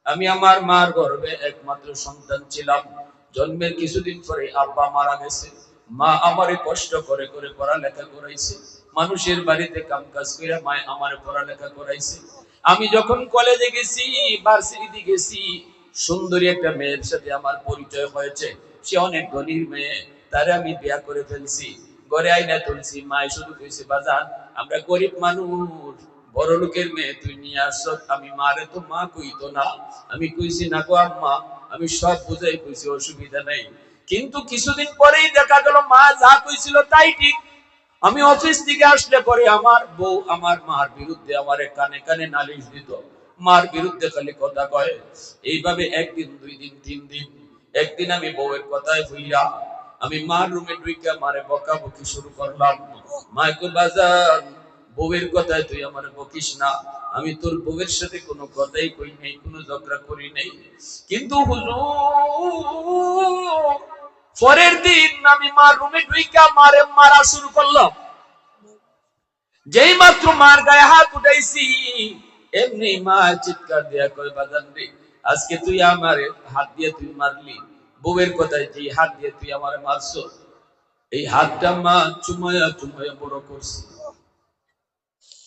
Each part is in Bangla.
আমি আমার মার গর্ভে একমাত্র সন্তান ছিলাম। জন্মের কিছুদিন পরে আব্বা মারা গেছে। মা আমারে কষ্ট করে করে পড়ালেখা করাইছে। মানুষের বাড়িতে কাম কাজ করে মা আমারে পড়ালেখা করাইছে। আমি যখন কলেজে গেছি, ভার্সিটিতে গেছি, সুন্দরী একটা মেয়ের সাথে আমার পরিচয় হয়েছে। সে অনেক ধনীর মেয়ে, তারে আমি বিয়া করে ফেলছি। ঘরে আইনা তুলছি, মায় শুধু কইছে, বাজান আমরা গরিব মানুষ, বড় লোকের মেয়ে তুই নিয়ে আসছ। আমি মারে তো মা কইতো না। আমি কইছি, না গো আম্মা, আমি সব বুঝাই কইছি, অসুবিধা নাই। কিন্তু কিছুদিন পরেই দেখা গেল মা যা কইছিল তাই ঠিক। আমি অফিস থেকে আসলে পরে আমার বউ আমার মার বিরুদ্ধে আমারে কানে কানে নালিশ দিত, মার বিরুদ্ধে খালি কথা কয়। এইভাবে একদিন, দুই দিন, তিন দিন। একদিন আমি বউয়ের কথায় হইয়া আমি মার রুমে ঢুইকা মারে বকাবকি শুরু করলাম। মা কই, বাজার বউয়ের কথায় তুই আমারে বকিস না। আমি তোর বউয়ের সাথে কোনো কথাই কই নাই, কোনো ঝগড়া করি নাই। কিন্তু হুজুর, পরের দিন আমি মার রুমে ঢুইকা মারে মারা শুরু করলাম। যেই মাত্র মার গায়ে হাত উঠাইছি, এমনি মা চিৎকার দিয়া কয়, বাজান রে, আজকে তুই আমার হাত দিয়ে তুই মারলি। বউয়ের কথায় যে হাত দিয়ে তুই আমার মারছ, এই হাতটা মা চুমায়া চুমায়া বড় করছি।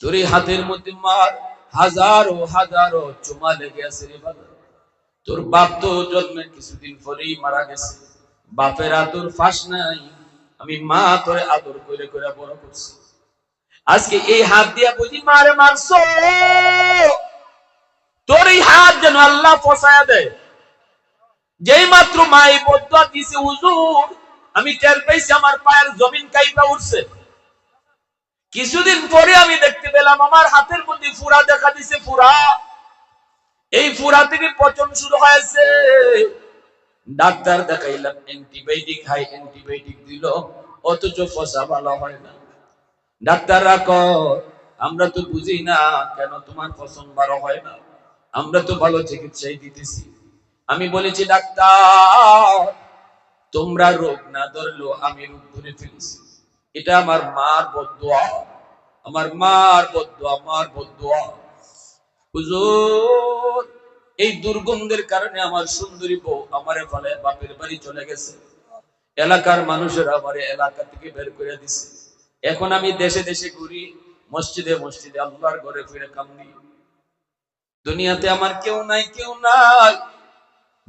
তোর এই হাতের মধ্যে মার হাজারো হাজারো চুমা লেগে আছে রে বাজান। তোর বাপ তো জন্মের কিছুদিন পরেই মারা গেছে, বাপের আদর ফাঁস নাই। আমি মা তোরে আদর করে করে বড় করছি। আজকে এই হাত দিয়া বুঝি মারে মারছো, তোর এই হাত যেন আল্লাহ ফসায়া দেয়। যেই মাত্র মা এই বদুয়া দিছে হুজুর, আমি টের পাইছি আমার পায়ের জমিন কাইপা উঠছে। কিছুদিন পরে আমি দেখতে পেলাম আমার হাতের মধ্যে ফুরা দেখা দিছে, ফুরা। এই ফুরা থেকে পচন শুরু হয়েছে। ডাক্তার দেখাইলাম, অ্যান্টিবায়োটিক হাই অ্যান্টিবায়োটিক দিল, অথচ ফসা ভালো হয় না। ডাক্তাররা কয়, আমরা তো বুঝি না কেন তোমার পছন্দ ভালো হয় না, আমরা তো ভালো চিকিৎসাই দিতেছি। আমি বলেছি, ডাক্তার তোমরা রোগ না ধরলো আমি রোগ ধরে ফেলেছি। এটা আমার মার বদদোয়া, আমার মার বদদোয়া, মার বদদোয়া। হুজুর, এই দুর্গন্ধের কারণে আমার সুন্দরী বউ আমারে ফলে বাপের বাড়ি চলে গেছে। এলাকার মানুষেরা আমারে এলাকা থেকে বের করে দিছে। এখন আমি দেশে দেশে ঘুরি, মসজিদে মসজিদে আল্লাহর ঘরে ফিরে কামনি। দুনিয়াতে আমার কেউ নাই, কেউ নাই।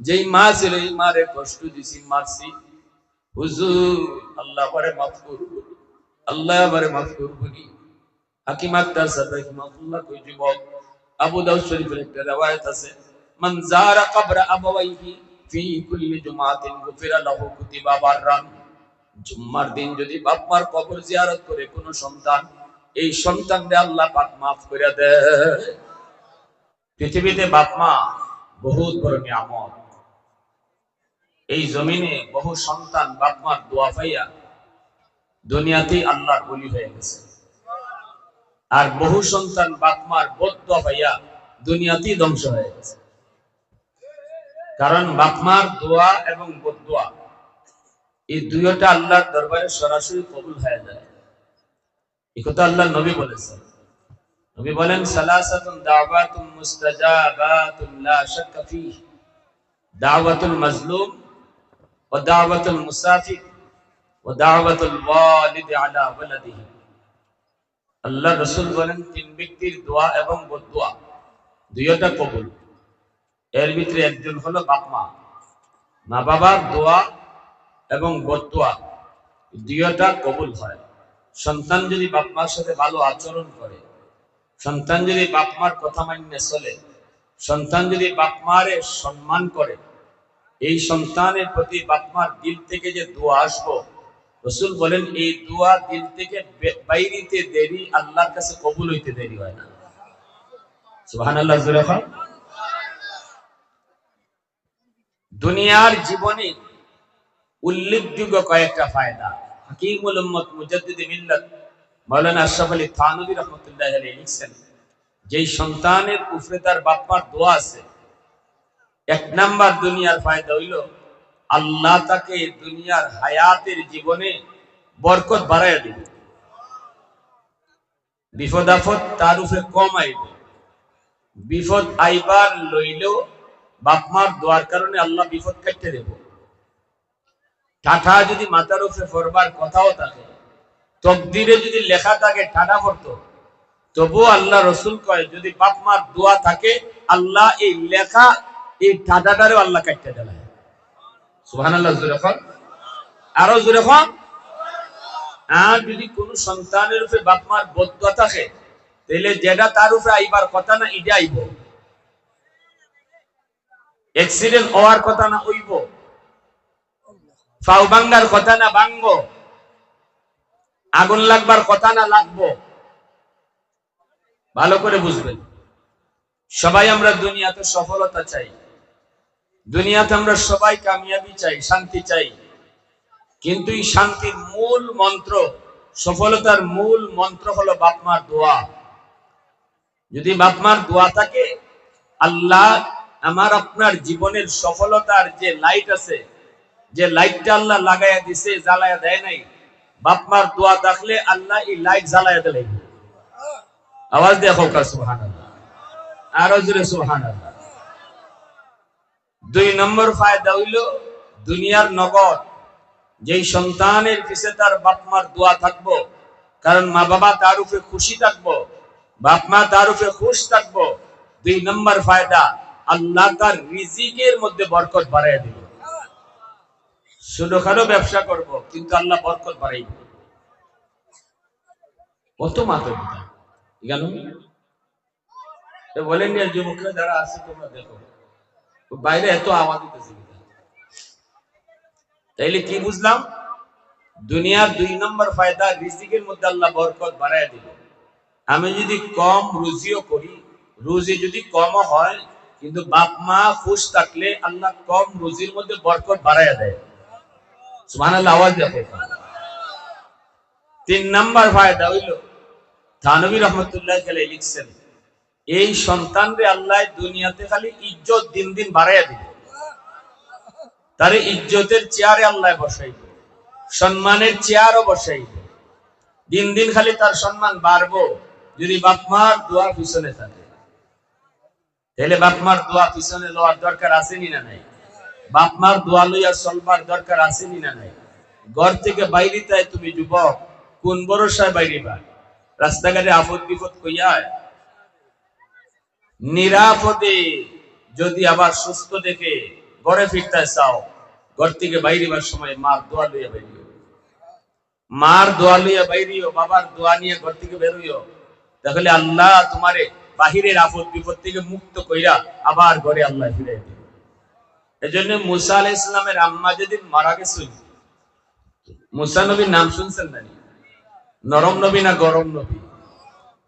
যেই মা ছিল এই মারে কষ্ট দিছি, মারছি। হুজুর, আল্লাহ আমারে মাফ করুন, আল্লাহ আমারে মাফ করুন। হাকিম আক্তার সাহেব রাহিমাহুল্লাহ কই, যুবক, আবু দাউদ শরীফের একটা riwayat আছে, মান যারা কবর আবাওয়াইহি ফি কুল্লি জুমাতিন গুফিরা লাহু কুতিবা বাররান। জুম্মার দিন যদি বাপ মার কবর জিয়ারত করে কোন সন্তান, এই সন্তানকে আল্লাহ পাক মাফ করে দেয়। পৃথিবীতে বাপ মা বহুত বড় নিয়ামত। এই জমিনে বহু সন্তান বাপ মার দোয়া পাইয়া দুনিয়াতেই আল্লাহর ওলি হয়ে গেছে, আর বহু সন্তান বাপ মার বদদোয়া পাইয়া দুনিয়াতেই ধ্বংস হয়ে গেছে। কারণ বাপ মার দোয়া এবং বদদোয়া এই দুইটা আল্লাহর দরবারে সরাসরি কবুল হয়ে যায়। এই কথা আল্লাহ নবী বলেছেন। নবী বলেন, সালাসাতুন দাওয়াতুন মুস্তাজাবাতুন লা শাক্কা ফীহি, দাওয়াতুল মাজলুম ওয়া দাওয়াতুল মুসাফির ওয়া দাওয়াতুল ওয়ালিদি আলা ওয়ালাদিহি। আল্লাহ রাসূল বলেন, তিন ব্যক্তির দোয়া এবং বদদোয়া দুইটা কবুল। এর ভিতরে একজন হলো বাপ মা। মা বাবার দোয়া এবং বদদোয়া দুইটা কবুল হয়। সন্তান যদি বাপ মার সাথে ভালো আচরণ করে, সন্তান যদি বাপ মার কথা মান্য চলে, সন্তান যদি বাপ মারে সম্মান করে, এই সন্তানের প্রতি বাপ মার দিল থেকে যে দোয়া আসবো, রাসূল বলেন এই দোয়া দিল থেকে বাইরিতে দেরি, আল্লাহর কাছে কবুল হইতে দেরি হয় না। সুবহানাল্লাহ। দুনিয়ার জীবনে উল্লেখযোগ্য কয়েকটা ফায়দা হাকিমুল উম্মত মুজাদ্দিদ মিল্লাত মাওলানা আশরাফ আলী থানভী রাহমাতুল্লাহি আলাইহি লিখছেন, যেই সন্তানের উপরে তার বাপ মার দোয়া আছে, এক নাম্বার দুনিয়ার ফায়দা হইল আল্লাহ তাকে দুনিয়ার হায়াতের জীবনে বরকত বাড়াইয়া দিবে। বিপদ আপদ তার উপরে কম আইবে। বিপদ আইবার লইলেও বাপ মার দোয়ার কারণে আল্লাহ বিপদ কাটতে দেব। ঠাঠা যদি মাথার উপরে পড়বার কথাও থাকে, তকদিরে যদি লেখা থাকে ঠাঠা পড়তো, তবুও আল্লাহ রসুল কয় যদি বাপ মার দোয়া থাকে আল্লাহ এই লেখা এই ঠাঠাটারেও আল্লাহ কাটতে দেয়। সুবহানাল্লাহ জোরে কর, আরো জোরে কর। আর যদি কোন সন্তানের উপরে বাপ মার বদদোয়া থাকে, তাহলে যেটা তার উপরে আইবার কথা না এটা আইব, অ্যাক্সিডেন্ট হওয়ার কথা না হইব, ফাউ ভাঙ্গার কথা না ভাঙবো, আগুন লাগবার কথা না লাগবো। ভালো করে বুঝবেন, সবাই আমরা দুনিয়াতে সফলতা চাই, দুনিয়াতে আমরা সবাই কামিয়াবি চাই, শান্তি চাই, কিন্তু এই শান্তির মূল মন্ত্র, সফলতার মূল মন্ত্র হলো বাপ মার দোয়া। যদি বাপ মার দোয়া থাকে, আল্লাহ আমার আপনার জীবনের সফলতার যে লাইট আছে, যে লাইটটা আল্লাহ লাগাইয়া দিছে, জ্বালাইয়া দেয় নাই, বাপ মার দোয়া থাকলে আল্লাহ এই লাইট জ্বালাইয়া দিলে। আওয়াজ দেখো কা সুবহানাল্লাহ, আরো জোরে সুবহানাল্লাহ। 2 নম্বর ফায়দা হইল দুনিয়ার নগদ যেই সন্তানের পিছে তার বাপ মার দোয়া থাকবো, কারণ মা বাবা তার উপরে খুশি থাকবো, বাপ মা তার উপরে খুশ থাকবো। 2 নম্বর ফায়দা, আল্লাহ তার রিজিকের মধ্যে বরকত বাড়াইয়া দিল। ছোটখাটো ব্যবসা করব কিন্তু আল্লাহ বরকত বাড়াইব। কত মাত্র কেন বলেন, যুবকরা যারা আছে তোমরা দেখো বাইরে এত আওয়াজ দিতেছে, তাইলে কি বুঝলাম? দুনিয়ার 2 নম্বর ফায়দা, রিজিকের মধ্যে আল্লাহ বরকত বাড়াইয়া দিল। আমি যদি কম রুজিও করি, রুজি যদি কম হয়, কিন্তু বাপ মা খুশ থাকলে আল্লাহ কম রুজির মধ্যে বরকত বাড়াইয়া দেয়। সুবহানাল্লাহ, আওয়াজ দেখো। 3 নম্বর ফায়দা হইল, থানবী রহমতুল্লাহ আলাইহি লিখছেন, এই সন্তানরে আল্লাহ দুনিয়াতে খালি ইজ্জত দিন দিন বাড়াইয়া দিবে, তারে ইজ্জতের চেয়ারে আল্লাহ বসাইব, সম্মানের চেয়ারও বসাইব, দিন দিন খালি তার সম্মান বাড়বো যদি বাপ মার দোয়া পিছনে থাকে। তাহলে বাপ মার দোয়া পিছনে লওয়ার দরকার আছে নি না নাই? বাপ মার দোয়া লইয়া চলবার দরকার আছে নি না নাই? ঘর থেকে বাইরে তাই তুমি যুবক কোন ভরসায় বাইরেবা? রাস্তাঘাটে আপদ বিপদ কইয়া নিরাপদে যদি আবার সুস্থ দেখে ঘরে ফিরতে চাও, ঘর থেকে বাইরেবার সময় মার দোয়া লইয়া বাইরিও, মার দোয়া লইয়া বাইরিও, বাবার দোয়া নিয়ে ঘর থেকে বেরোইও, তাহলে আল্লাহ তোমারে বাহিরের আপদ বিপদ থেকে মুক্ত কইরা আবার ঘরে আল্লাহ ফিরাই দিবে। এজন্য মুসা আলাইহিস সালামের আম্মা যেদিন মারা গেছিল, মুসা নবীর নাম শুনছেন না? নরম নবী না গরম নবী?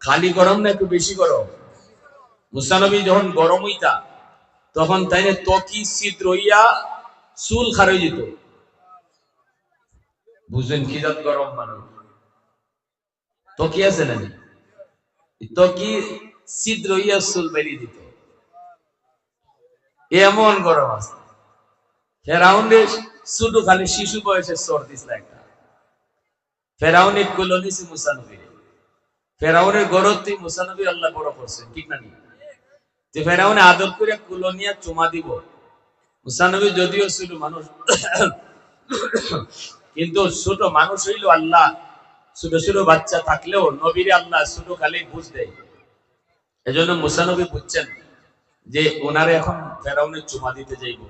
খালি গরম না একটু বেশি গরম? মুসা নবী যখন গরম হইতা তখন তাইনে ত্বকি ছিদ্র হইয়া চুল খারই যেত। বুঝলেন কি জাত গরম মানুষ? ত্বকি আছে না, ত্বকি ছিদ্র হইয়া চুল বেরিয়ে দিত, এমন গরম আছে। ফেরাউনের ছোট খালি শিশু বয়সে চোর দিছিল একটা, ফেরাউনে কুলো নিছে মুসা নবী, ফেরাউনের গরতে মুসা নবী আল্লাহ বড় করছেন, ঠিক না? যে ফেরাউনে আদর করে কুলো নিয়ে চুমা দিব, মুসা নবী যদিও ছোট মানুষ কিন্তু ছোট মানুষ হইল আল্লাহ ছোট ছোট বাচ্চা থাকলেও নবীরে আল্লাহ ছোট খালি বুঝ দেয়। এজন্য মুসা নবী বুঝছেন যে ওনারে এখন ফেরাউনে চুমা দিতে যাইব।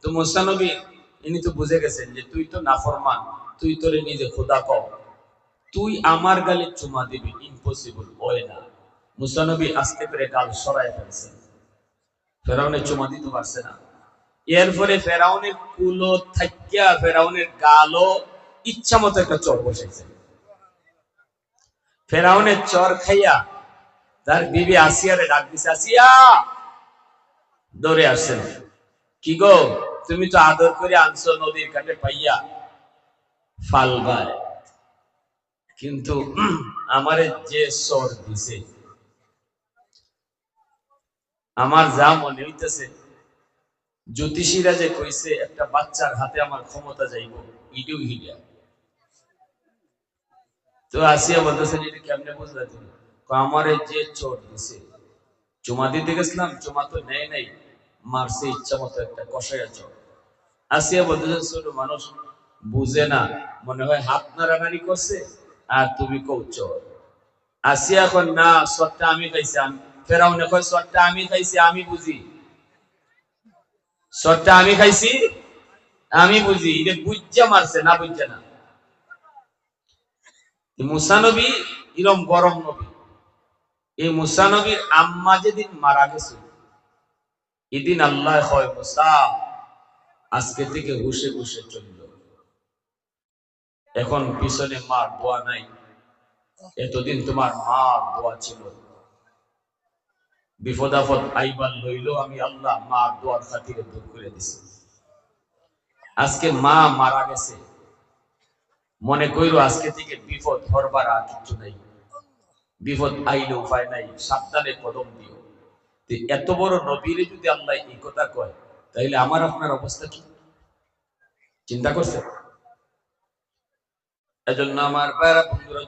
তো মুসা নবী ইনি তো বুঝে গেছেন যে তুই তো নাফরমান, তুই তোরে নিজে খোদা কও, তুই আমার গালে চুমা দিবি, ইম্পসিবল, হয় না। মুসা নবী আস্তে করে গাল সরায় ফেলছেন, ফেরাউনে চুমা দিতে পারছে না। এরপরে ফেরাউনের কুলো থাকিয়া ফেরাউনের গালও ইচ্ছা মতো একটা চর বসাইছে। ফেরাউনের চর খাইয়া তার বিবি আসিয়ারে ডাক দিছে, আসিয়া দৌড়ে আসছেন, কি গো তুমি তো আদর করে আনছো নদীর ঘাটে পাইয়া ফালবায়, কিন্তু আমারে যে চর দিছে, আমার যা মনে হইতেছে জ্যোতিষীরা যে কইছে একটা বাচ্চার হাতে আমার ক্ষমতা যাইব, ইডিও হিডিয়া। তো আসিয়া বলতেছে এটা কেমনে বুঝলা তুমি? আমারে যে চোট দিছে, চুমা দিতে গেছিলাম, চুমা তো নেয় নাই, মারছে ইচ্ছা মতো একটা কষাইয়া চড়। আসিয়া বলতেছে ছোট মানুষ বুঝে না, মনে হয় হাত নাড়ানাড়ি করছে আর তুমি কৌচ। আসিয়া এখন না সরটা আমি খাইছি, আমি ফেরাউনে কয় সরটা আমি খাইছি আমি বুঝি, সরটা আমি খাইছি আমি বুঝি, এটা বুঝা মারছে না বুঝছে না। মুসা নবী এরম গরম নবী, এই মুসা নবীর আম্মা যেদিন মারা গেছে এদিন আল্লাহ হয় মুসা আজকে থেকে হুশে হুশে চলল। এখন পিছনে মার দোয়া নাই, এতদিন তোমার মার দোয়া ছিল। বিপদ আপদ আইবার লইল আমি আল্লাহ মার দোয়ার খাতিরে দূর করে দিছি। আজকে মা মারা গেছে, মনে কইরো আজকে থেকে বিপদ ধরবার আর কিছু নাই, বিপদ আইলে উপায় নাই, সাবধানে কদম দিও। এত বড় নবীরে যদি আল্লাহ এই কথা কয়, তাইলে আমার আপনার অবস্থা কি চিন্তা করছে? এজন্য আমার ভাইরা বন্ধুরা,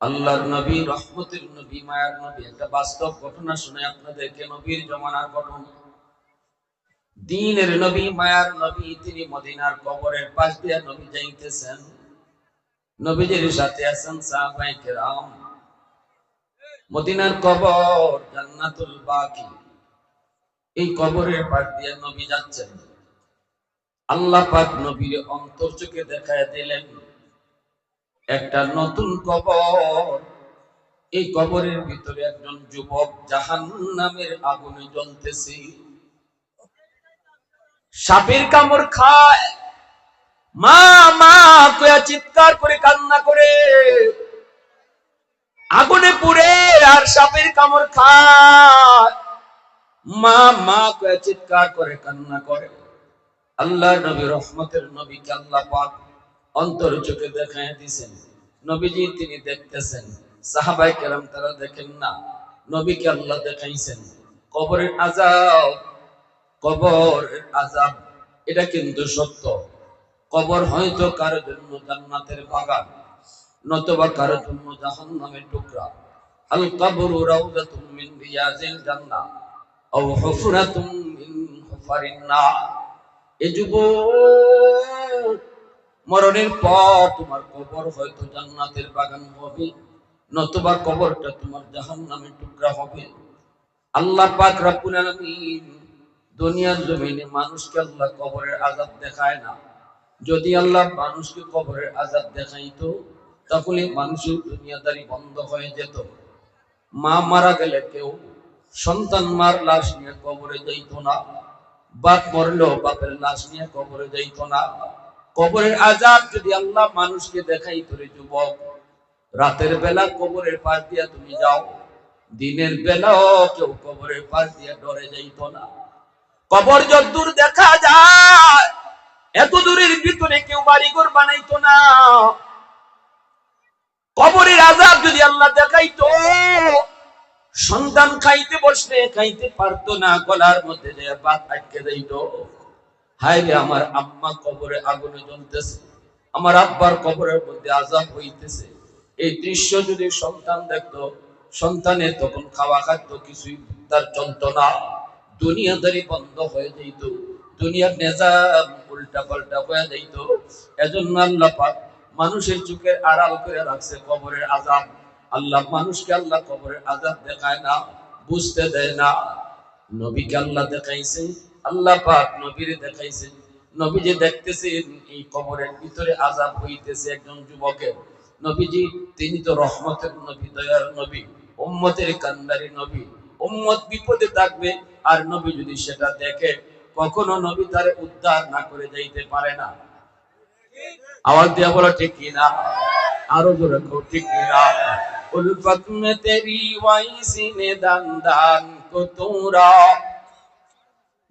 আল্লাহর নবী, রহমতের নবী, মায়ার নবী, একটা বাস্তব ঘটনা শুনে আপনাদেরকে, নবীর জমানার ঘটনা। দ্বীনের নবী, মায়ার নবী, তিনি মদিনার কবরের পাশ দিয়ে নবী যাইতেছেন, নবীজির সাথে আছেন সাহাবায়ে কেরাম। মদিনার কবর জান্নাতুল বাকি, এই কবরের পাশ দিয়ে নবী যাচ্ছেন। আল্লাহ পাক নবীর অন্তর চোখে দেখায় দিলেন একটা নতুন কবর। এই কবরের ভিতরে একজন যুবক জাহান্নামের আগুনে জ্বলতেছে, সাপের কামড় খায়, মা মা কয়া চিৎকার করে কান্না করে, আগুনে পুড়ে আর সাপের কামড় খায়, মা মা কয়া চিৎকার করে কান্না করে। আল্লাহর নবী, রহমতের নবীকে আল্লাহ পাক অন্তর চোখে দেখায় দিয়েছেন। নবীজি তিনি দেখতেছেন, সাহাবায়ে কেরাম তারা দেখেন না, নবীকে আল্লাহ দেখাইছেন। কবরের আযাব, কবরের আযাব এটা কিন্তু সত্য। কবর হয়তো কারোর জন্য জান্নাতের বাগান, নতুবা কারোর জন্য জাহান্নামের টুকরা। আল কবরু রাউযাতুম মিন রিয়াজিল জান্নাহ আও হুফরাতুম মিন হুফারিন নার। এ যুবক, মরণের পর তোমার কবর হয়তো জান্নাতের বাগান হবে, নতুবা কবরটা তোমার জাহান্নামের টুকরা হবে। আল্লাহ পাক রব্বুল আলামিন দুনিয়ার জমিনে মানুষকে আল্লাহ কবরের আযাব দেখায় না। যদি আল্লাহ মানুষকে কবরের আযাব দেখাইতো, তাহলে মানুষের দুনিয়াদারি বন্ধ হয়ে যেত। মা মারা গেলে কেউ সন্তান মার লাশ নিয়ে কবরে যাইতো না, বাপ মরলেও বাপের লাশ নিয়ে কবরে যাইতো না। কবরের আযাব যদি আল্লাহ মানুষকে দেখাইতো, রে যুবক, রাতের বেলা কবরের পাশ দিয়া তুমি যাও, দিনের বেলাও কেউ কবরের পাশ দিয়া ডরে যাইতো না। কবর যতদূর দেখা যায়, এত দূরের ভিতরে কেউ বাড়িঘর বানাইতো না। কবরের আযাব যদি আল্লাহ দেখাইতো, সন্তান খাইতে বসলে খাইতে পারতো না, গলার মধ্যে যে ভাত আটকে যাইত। হায় রে, আমার আম্মা কবরে আগুনে জ্বলতেছে, আমার আব্বার কবরের মধ্যে আযাব হইতেছে। এই দৃশ্য যদি সন্তান দেখতো, সন্তানের তখন খাওয়া খাদ্য কিছুই তার চলতো না, দুনিয়াদারি বন্ধ হয়ে যাইত, দুনিয়ার নিজাম উল্টা পাল্টা হয়ে যাইত। এজন্য আল্লাহ পাক মানুষের চোখে আড়াল করে রাখছে কবরের আযাব। আল্লাহ মানুষকে আল্লাহ কবরের আযাব দেখায় না, বুঝতে দেয় না। নবীকে আল্লাহ দেখাইছে, আল্লাহ পাক নবীরে দেখাইছে। নবী যে দেখতেছেন এই কবরের ভিতরে আযাব হইতেছে একজন যুবকের, নবীজি তিনি তো রহমতের নবী, দয়ার নবী, উম্মতের কান্ডারি নবী। উম্মত বিপদে থাকবে আর নবী যদি সেটা দেখে, কখনো নবী তারে উদ্ধার না করে যাইতে পারে না। আওয়াজ দিয়া বলো ঠিক কিনা, আরো জোরে কও ঠিক কিনা। উলফত মে তেরি ওয়াইসি নে দান দান কো তোরা,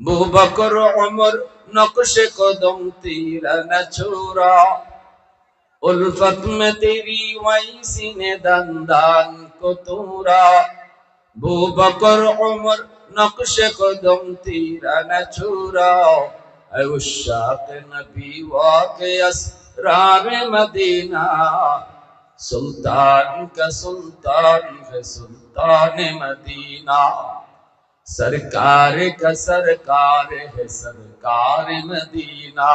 আবু বকর উমর নকশে কদম তেরা না ছোরা। उल्फत में तेरी वैसी ने दंदान को तोरा, बू बकर उमर नक्श कदम तेरा न छोरा। ऐ उशाक नबी वाके असरार मदीना, सुल्तान का सुल्तान है सुल्तान सुल्तान मदीना सरकार का सरकार है सरकार मदीना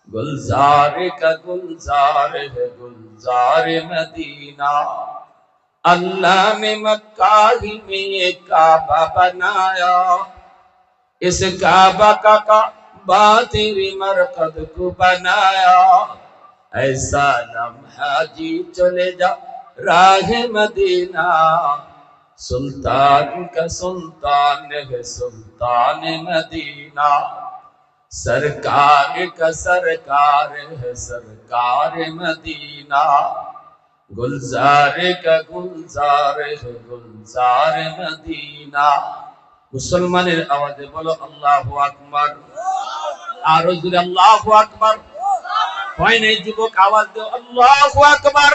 गुलजार का गुलजार है गुलजार मदीना अल्लाह ने मक्का ही में एक काबा बनाया इस काबा का तेरी मरकद को बनाया ऐसा लम्हा जी चले जा राह मदीना सुल्तान का सुल्तान है सुल्तान मदीना सरकार का सरकार है सरकार मदीना गुलजार का गुलजार है गुलजार मदीना मुसलमाনের আওয়াজে বলো আল্লাহু আকবার আরো জোরে আল্লাহু আকবার হয় নাই যুবক আওয়াজ দাও আল্লাহু আকবার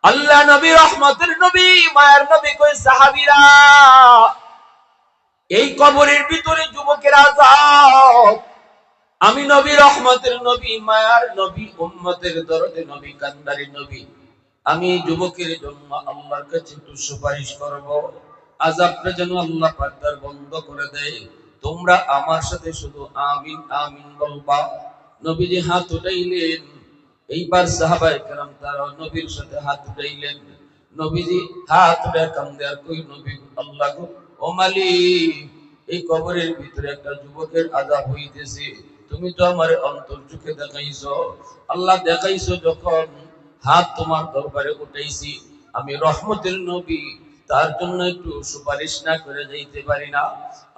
আল্লাহ নবী রহমতের নবী মায়ের নবী কই সাহাবীরা এই কবরের ভিতরে যুবকের আযাব আমি নবী রহমতের নবী মায়ার নবী উম্মতের দরদে নবী কান্দারি নবী আমি যুবকের জন্য আল্লাহর কাছে একটু সুপারিশ করব আযাবটা যেন আল্লাহ পাক তার বন্ধ করে দেয় তোমরা আমার সাথে শুধু আমিন আমিন বলবা নবীজি হাত উঠাইলেন এইবার সাহাবায়ে কেরাম তারা নবীর সাথে হাত উঠাইলেন নবীজি হাত উঠায় কান্দে আর কই নবী আল্লাহ গো ও মালিক এই কবরের ভিতরে একটা যুবকের আযাব হইতেছে তুমি তো আমার অন্তর চোখে দেখাইছো আল্লাহ দেখাইছো যখন হাত তোমার দরবারে উঠাইছি আমি রহমতের নবী তার জন্য একটু সুপারিশ না করে যাইতে পারি না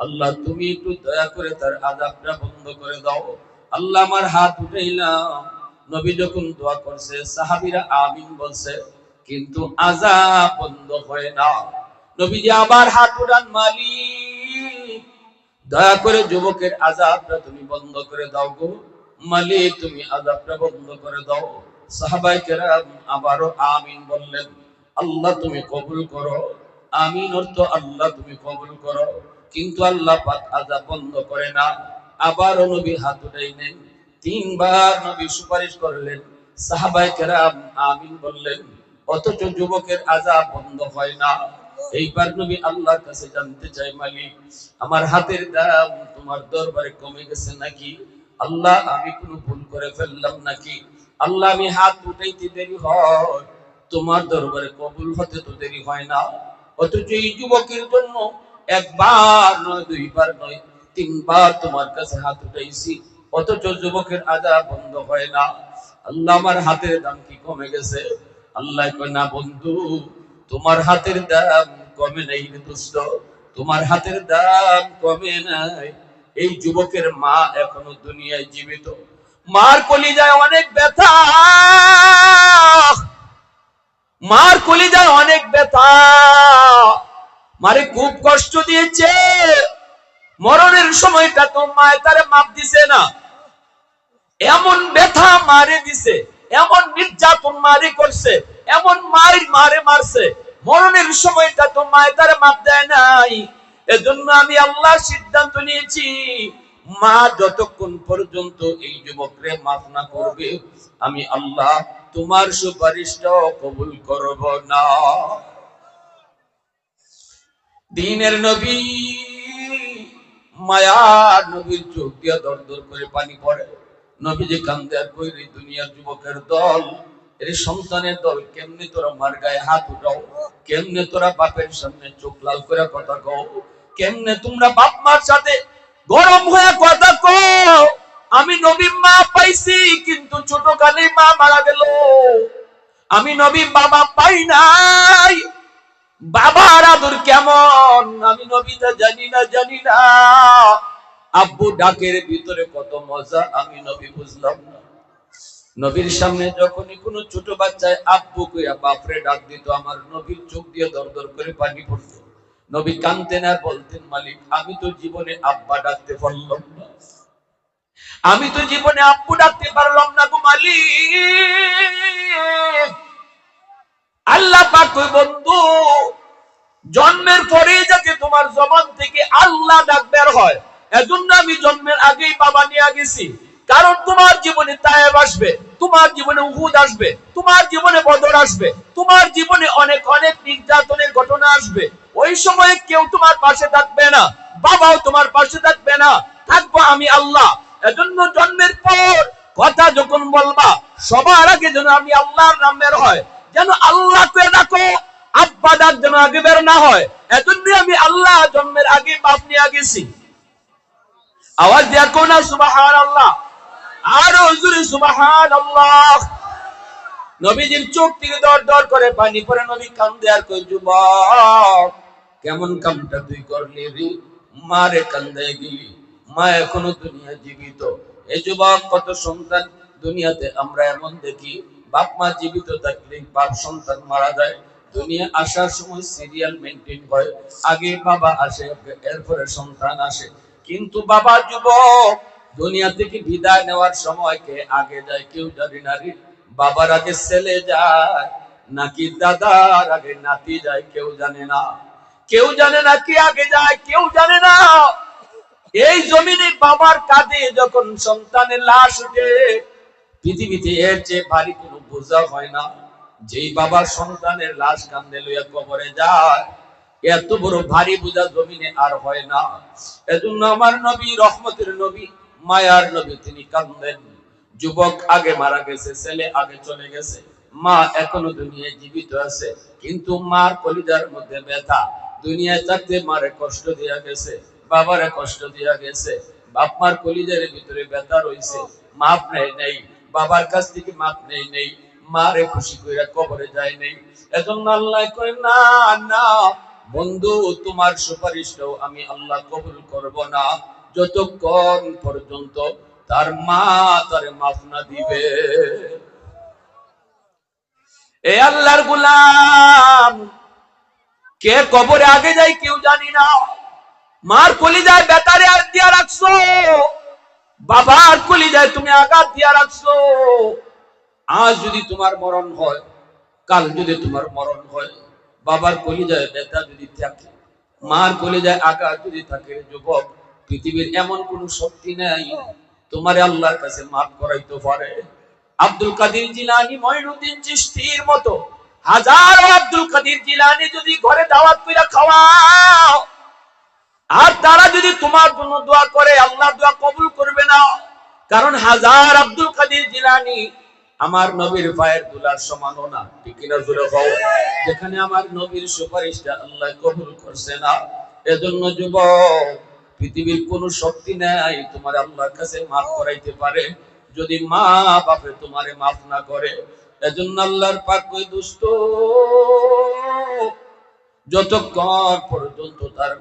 আল্লাহ তুমি একটু দয়া করে তার আযাবটা বন্ধ করে দাও আল্লাহ আমার হাত উঠাইলাম নবী যখন দোয়া করছে সাহাবীরা আমিন বলছে কিন্তু আযাব বন্ধ হয় না নবীজি আবার হাত উঠান মালিক দয়া করে যুবকের আযাবটা তুমি বন্ধ করে দাও গো মালিক তুমি আযাবটা বন্ধ করে দাও সাহাবায়ে কেরাম আবারো আমিন বললেন আল্লাহ তুমি কবুল করো আমিন অর্থ আল্লাহ তুমি কবুল করো কিন্তু আল্লাহ পাক আযাব বন্ধ করে না আবারো নবী হাত উঠাইলেন তিনবার নবী সুপারিশ করলেন সাহাবায়ে কেরাম আমিন বললেন অথচ যুবকের আযাব বন্ধ হয় না এইবার নবী আল্লাহর কাছে জানতে চাই মালিক আমার হাতের দাম তোমার দরবারে কমে গেছে নাকি আল্লাহ আমি কোনো ভুল করে ফেললাম নাকি আল্লাহ আমি হাত উঠাইতে দেরি হয় তোমার দরবারে কবুল হতে তো দেরি হয় না অথচ এই যুবকের জন্য একবার নয় দুইবার নয় তিনবার তোমার কাছে হাত উঠাইছি অথচ যুবকের আযাব বন্ধ হয় না আল্লাহ আমার হাতের দাম কি কমে গেছে আল্লাহ কয় না বন্ধু তোমার হাতের দাম কমে নাই রে দোস্ত তোমার হাতের দাম কমে নাই এই যুবকের মা এখনো দুনিয়ায় জীবিত মার কলিজায় অনেক ব্যথা মার কলিজায় অনেক ব্যথা মারে খুব কষ্ট দিয়েছে মরণের সময়টা তো মায় তারে মাপ দিছে না এমন ব্যথা মারে দিছে এমন নির্যাতন মারে করছে এমন মারে মারছে মরণের সময়টা তো মায় তারে মাপ দেয় নাই এজন্য আমি আল্লাহর সিদ্ধান্ত নিয়েছি মা যতক্ষণ পর্যন্ত এই যুবকরে মাফ না করবে আমি আল্লাহ তোমার সুপারিশটাও কবুল করব না দ্বীনের নবী মায়ার নবীর চোখ দিয়ে দর দর করে পানি পড়ে নবীজি কান্দে আর কই রে দুনিয়ার যুবকের দল এর সন্তানের দল কেমনে তোরা মার গায়ে হাত উঠাও কেমনে তোরা বাপের সামনে চোখ লাল করে কথা কও কেমনে তোমরা বাপ মার সাথে গরম হয়ে কথা কও আমি নবী মা পাইছি কিন্তু ছোট কালে মা মারা গেল আমি নবী বাবা পাই নাই বাবার আদর কেমন আমি নবীটা জানি না আব্বু ডাকের ভিতরে কত মজা আমি নবী বুঝলাম না নবীর সামনে যখনই কোনো ছোট বাচ্চায় আব্বু কইয়া বাপরে ডাক দিত আমার নবীর চোখ দিয়ে দর দর করে পানি পড়তো নবী কাঁদতেন আর বলতেন মালিক আমি তো জীবনে আব্বা ডাকতে পারলাম না আমি তো জীবনে আব্বু ডাকতে পারলাম না গো মালিক আল্লাহ পাক কই বন্ধু জন্মের পরেই যাতে তোমার জবান থেকে আল্লাহ ডাক বের হয় এজন্য আমি জন্মের আগেই বাবা নিয়ে গেছি কারণ তোমার জীবনে তায়েব আসবে, তোমার জীবনে উহুদ আসবে, তোমার জীবনে বদর আসবে, তোমার জীবনে অনেক অনেক নির্যাতনের ঘটনা আসবে। ওই সময়ে কেউ তোমার পাশে থাকবে না, বাবাও তোমার পাশে থাকবে না, থাকবো আমি আল্লাহ। এজন্য জন্মের পর কথা যখন বলবা সবার আগে যেন আমি আল্লাহর নাম বের হয়, যেন আল্লাহকে ডাকো, আব্বা ডাক যেন আগে বের না হয়। এজন্য আমি আল্লাহ জন্মের আগে বাপ নিয়ে গেছি। আওয়াজ দিয়া কোন সুবহানাল্লাহ, আরো জোরে সুবহানাল্লাহ। নবীজির চোখ থেকে দর দর করে পানি পড়ে, নবী কান্দে আর কই, যুবক কেমন কামটা তুই করলি রে, মারে কান্দে গেলি, মা এখনো দুনিয়া জীবিত। এই যুবক, কত সন্তান দুনিয়াতে আমরা এমন দেখি, বাপ মা জীবিত থাকলে বাপ সন্তান মারা যায়, দুনিয়া আসার সময় সিরিয়াল মেনটেন হয়, আগে বাবা আসে এরপরে সন্তান আসে। কিন্তু বাবা যুবক দুনিয়া থেকে বিদায় নেওয়ার সময় কে আগে যায় কেউ জানে না রে। বাবার আগে ছেলে যায় নাকি দাদার আগে নাতি যায় কেউ জানে না, কেউ জানে না কি আগে যায় কেউ জানে না। এই জমিনে বাবার কাঁধে যখন সন্তানের লাশ উঠে, পৃথিবীতে এর চেয়ে ভারী কোনো বোঝা হয় না। যেই বাবার সন্তানের লাশ কাঁধে লইয়া কবরে যায়, এত বড় ভারী বোঝা জমিনে আর হয় না। এজন্য আমার নবী, রহমতের নবী, মায়ার নবী, তিনি কাঁদেন। যুবক আগে মারা গেছে, ছেলে আগে চলে গেছে, মা এখনো দুনিয়ায় জীবিত আছে, কিন্তু মার কলিজার মধ্যে ব্যথা। দুনিয়ায় থাকতে মারে কষ্ট দিয়া গেছে, বাবারে কষ্ট দিয়া গেছে, বাপ মার কলিজার ভিতরে ব্যথা রয়েছে, মাপ নেই নেই, বাবার কাছ থেকে মাপ নেই নেই, মারে খুশি কইরা কবরে যায় নেই। এজন্য আল্লাহ কয়, না না বন্ধু, তোমার সুপারিশটাও আমি আল্লাহ কবুল করব না যতক্ষণ পর্যন্ত তার মা তারে মাফ না দিবে। এ আল্লাহর গোলাম, কে কবরে আগে যায় কেউ জানি না। মার কলিজায় বেতারে আর দিয়া রাখছো, বাবার কলিজায় তুমি আঘাত দিয়া রাখছো। আজ যদি তোমার মরণ হয়, কাল যদি তোমার মরণ হয়, বাবার কলিজায় ব্যথা যদি থাকে, মার কলিজায় আঘাত যদি থাকে, যুবক পৃথিবীর এমন কোন শক্তি নাই তোমারে আল্লাহর কাছে মাফ করাইতে পারে। আব্দুল কাদের জিলানী, মঈনুদ্দিন চিশতির মতো হাজারো আব্দুল কাদের জিলানী যদি ঘরে দাওয়াত কইরা খাওয়াও, আর তারা যদি তোমার জন্য দোয়া করে, আল্লাহ দোয়া কবুল করবে না। কারণ হাজার আব্দুল কাদের জিলানী আমার নবীর পায়ের দুলার সমানও না, ঠিক কিনা জোরে বলো। যেখানে আমার নবীর সুপারিশটা আল্লাহ কবুল করছে না। এজন্য যুবক, পৃথিবীর কোন শক্তি নাই তোমার আল্লাহর কাছে মাফ করাইতে পারে যদি মা বাপে তোমারে মাফ না করে। এজন্য আল্লাহর পাক কই, দোস্ত যতক্ষণ পর্যন্ত তার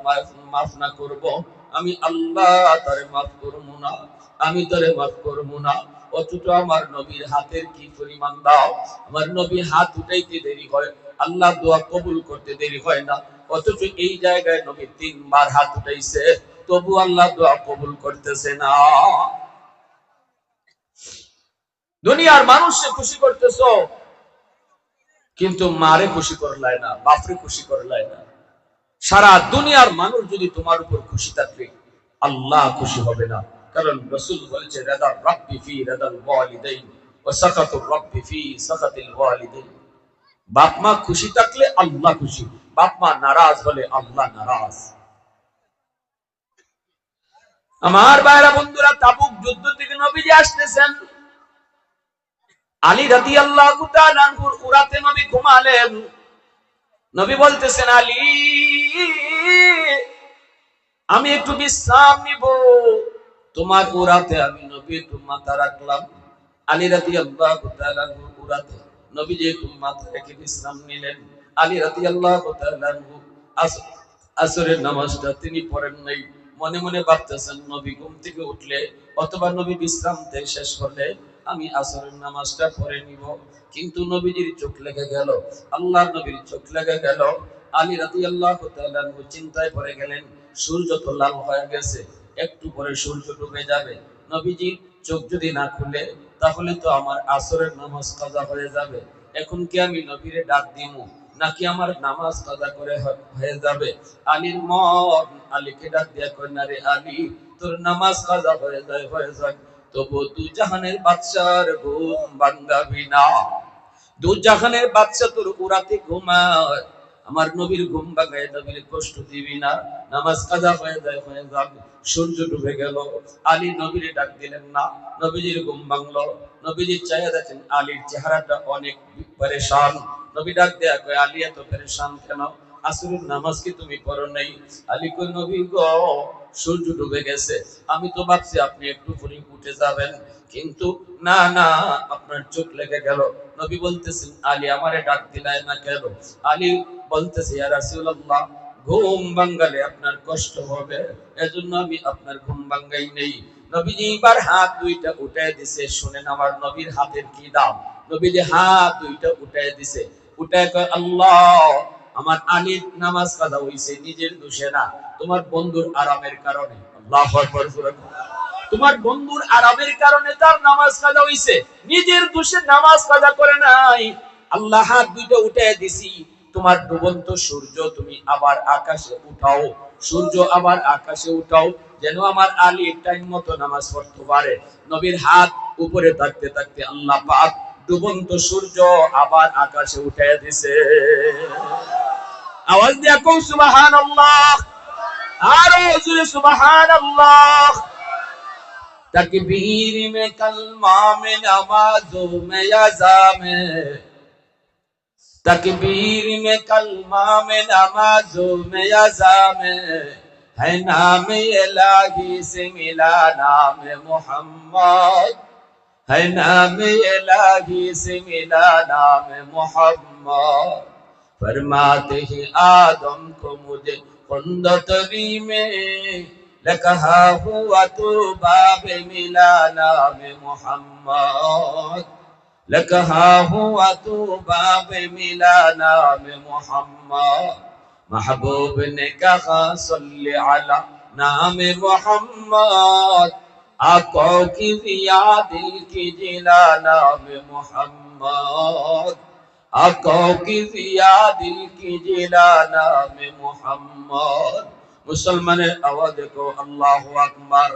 মাফ না করব, আমি আল্লাহ তারে মাফ করব না, আমি তারে মাফ করব না। অথচ আমার নবীর হাতের কি পরিমাণ দাও, আমার নবী হাত উঠাইতে দেরি হয়, আল্লাহ দোয়া কবুল করতে দেরি হয় না। অথচ এই জায়গায় নবী 3 বার হাত উঠাইছে, তবু আল্লাহ দোয়া কবুল করতেছে না। দুনিয়ার মানুষকে খুশি করতেছো, কিন্তু মারে খুশি করলাই না, বাপরে খুশি করলাই না। সারা দুনিয়ার মানুষ যদি তোমার উপর খুশি থাকে, আল্লাহ খুশি হবে না। কারণ রাসূল বলেছে, রাদার রাব্বি ফি রাদাল ওয়ালিদাইন ওয়া সাকাতুর রাব্বি ফি সাকাতিল ওয়ালিদাইন। বাপ মা খুশি থাকলে আল্লাহ খুশি, বাপ মা নারাজ হলে আল্লাহ নারাজ। আমার ভাইরা বন্ধুরা, তাবুক যুদ্ধ থেকে নবীজি আসতেছেন, আলী রাদিয়াল্লাহু তাআলা আনহুর উরাতে নবী ঘুমালেন। নবী বলতেছেন, আলী আমি একটু বিশ্রাম নিব, তোমার উরাতে আমি নবী একটু মাথা রাখলাম। আলী রাদিয়াল্লাহু তাআলা আনহুর উরাতে নবী যে একটু মাথা রেখে বিশ্রাম নিলেন। আলী রাদিয়াল্লাহু তাআলা আনহু আসরের নামাজটা তিনি পড়েন নাই। মনে মনে ভাবতেছেন, নবী ঘুম থেকে উঠলে অথবা নবী বিশ্রাম থেকে শেষ করলে আমি আসরের নামাজটা পড়ে নিব। কিন্তু নবীজির চোখ লেগে গেল, আল্লাহর নবীর চোখ লেগে গেল। আলী রাদিয়াল্লাহু তাআলা আনহু চিন্তায় পড়ে গেলেন, সূর্য তো লাল হয়ে গেছে, একটু পরে সূর্য ডুবে যাবে। নবীজি চোখ যদি না খুলে, তাহলে তো আমার আসরের নামাজ কাজা হয়ে যাবে। এখন কি আমি নবীরে ডাক দিমু, নাকি আমার নামাজ কাজা করে হয়ে যাবে? আলীর মন আলীকে ডাক দিয়া কয়, না রে আলী, তোর নামাজ কাজা হয়ে যায়, হয়ে যাক, তবু দু জাহানের বাদশার ঘুম ভাঙাবি না। দু জাহানের বাদশা তোর উরাতে ঘুমায়, আমার নবীর ঘুম ভাঙায় নবীর কষ্ট দিবি না। নামাজ কাজা হয়ে যায়, হয়ে যাবে, সূর্য ডুবে গেল, আলী নবীর ডাক দিলেন না, নবীজির ঘুম ভাঙলো। নবীজি চাইয়া দেখেন আলীর চেহারাটা অনেক পেরেশান। নবী ডাক দেয়া কয়, আলী এত পেরেশান কেন? আসরের নামাজ কি তুমি পড়ো নাই? আলী কই, নবী গো, সূর্য ডুবে গেছে, আমি তো ভাবছি আপনি একটু পরে উঠে যাবেন, কিন্তু না না, আপনার চোখ লেগে গেল। নবী বলতেছেন, আলী আমারে ডাক দিলাই না কেন? আলী বলতেছে, ইয়া রাসূলুল্লাহ, ঘুম ভাঙালে আপনার কষ্ট হবে, এজন্য আমি আপনার ঘুম ভাঙাই নেই। নবীজি এবার হাত দুইটা উঠায় দিছে। শুনেন আমার নবীর হাতের কি দাম। নবীজি হাত দুইটা উঠায় দিছে, উঠায় কয়, আল্লাহ, আমার আলীর নামাজ কাজা হইছে নিজের দোষে না, তোমার বন্ধুর আরামের কারণে। আল্লাহু আকবার। তোমার বন্ধুর আরামের কারণে তার নামাজ কাজা হইছে, নিজের দোষে নামাজ কাজা করে নাই। আল্লাহ হাত দুইটা উঠায় দিছি, তোমার ডুবন্ত সূর্য তুমি আবার আকাশে উঠাও, সূর্য আবার আকাশে উঠাও, যেন আমার আলী টাইম মতো নামাজ পড়তে পারে। নবীর হাত উপরে থাকতে থাকতে আল্লাহ পাক ডুবন্ত সূর্য আবার আকাশে উঠায় দিছে। আওয়াজ দিয়া কও সুবহানাল্লাহ, আরো জোরে সুবহানাল্লাহ। तकबीर में कलमा में नमाजों में यज़ा में, तकबीर में कलमा में नमाजों में यज़ा में, है नाम इलाही से मिला नाम मोहम्मद, है नाम इलाही से मिला नाम मोहम्मद। फरमाते हैं आदम को मुझे खुंदतरी में लकहा हुआ तो बाबे मिला नाम मोहम्मद, लकहा हुआ तो बाबे मिला नाम मोहम्मद। महबूब ने कहा सल्ले अला नाम मोहम्मद, आंखों की जिया दिल की जिला नाम मोहम्मद, आंखों की जिया दिल की जिला नाम मोहम्मद। মুসলমানের আওয়াজ দেখো, আল্লাহু আকবার।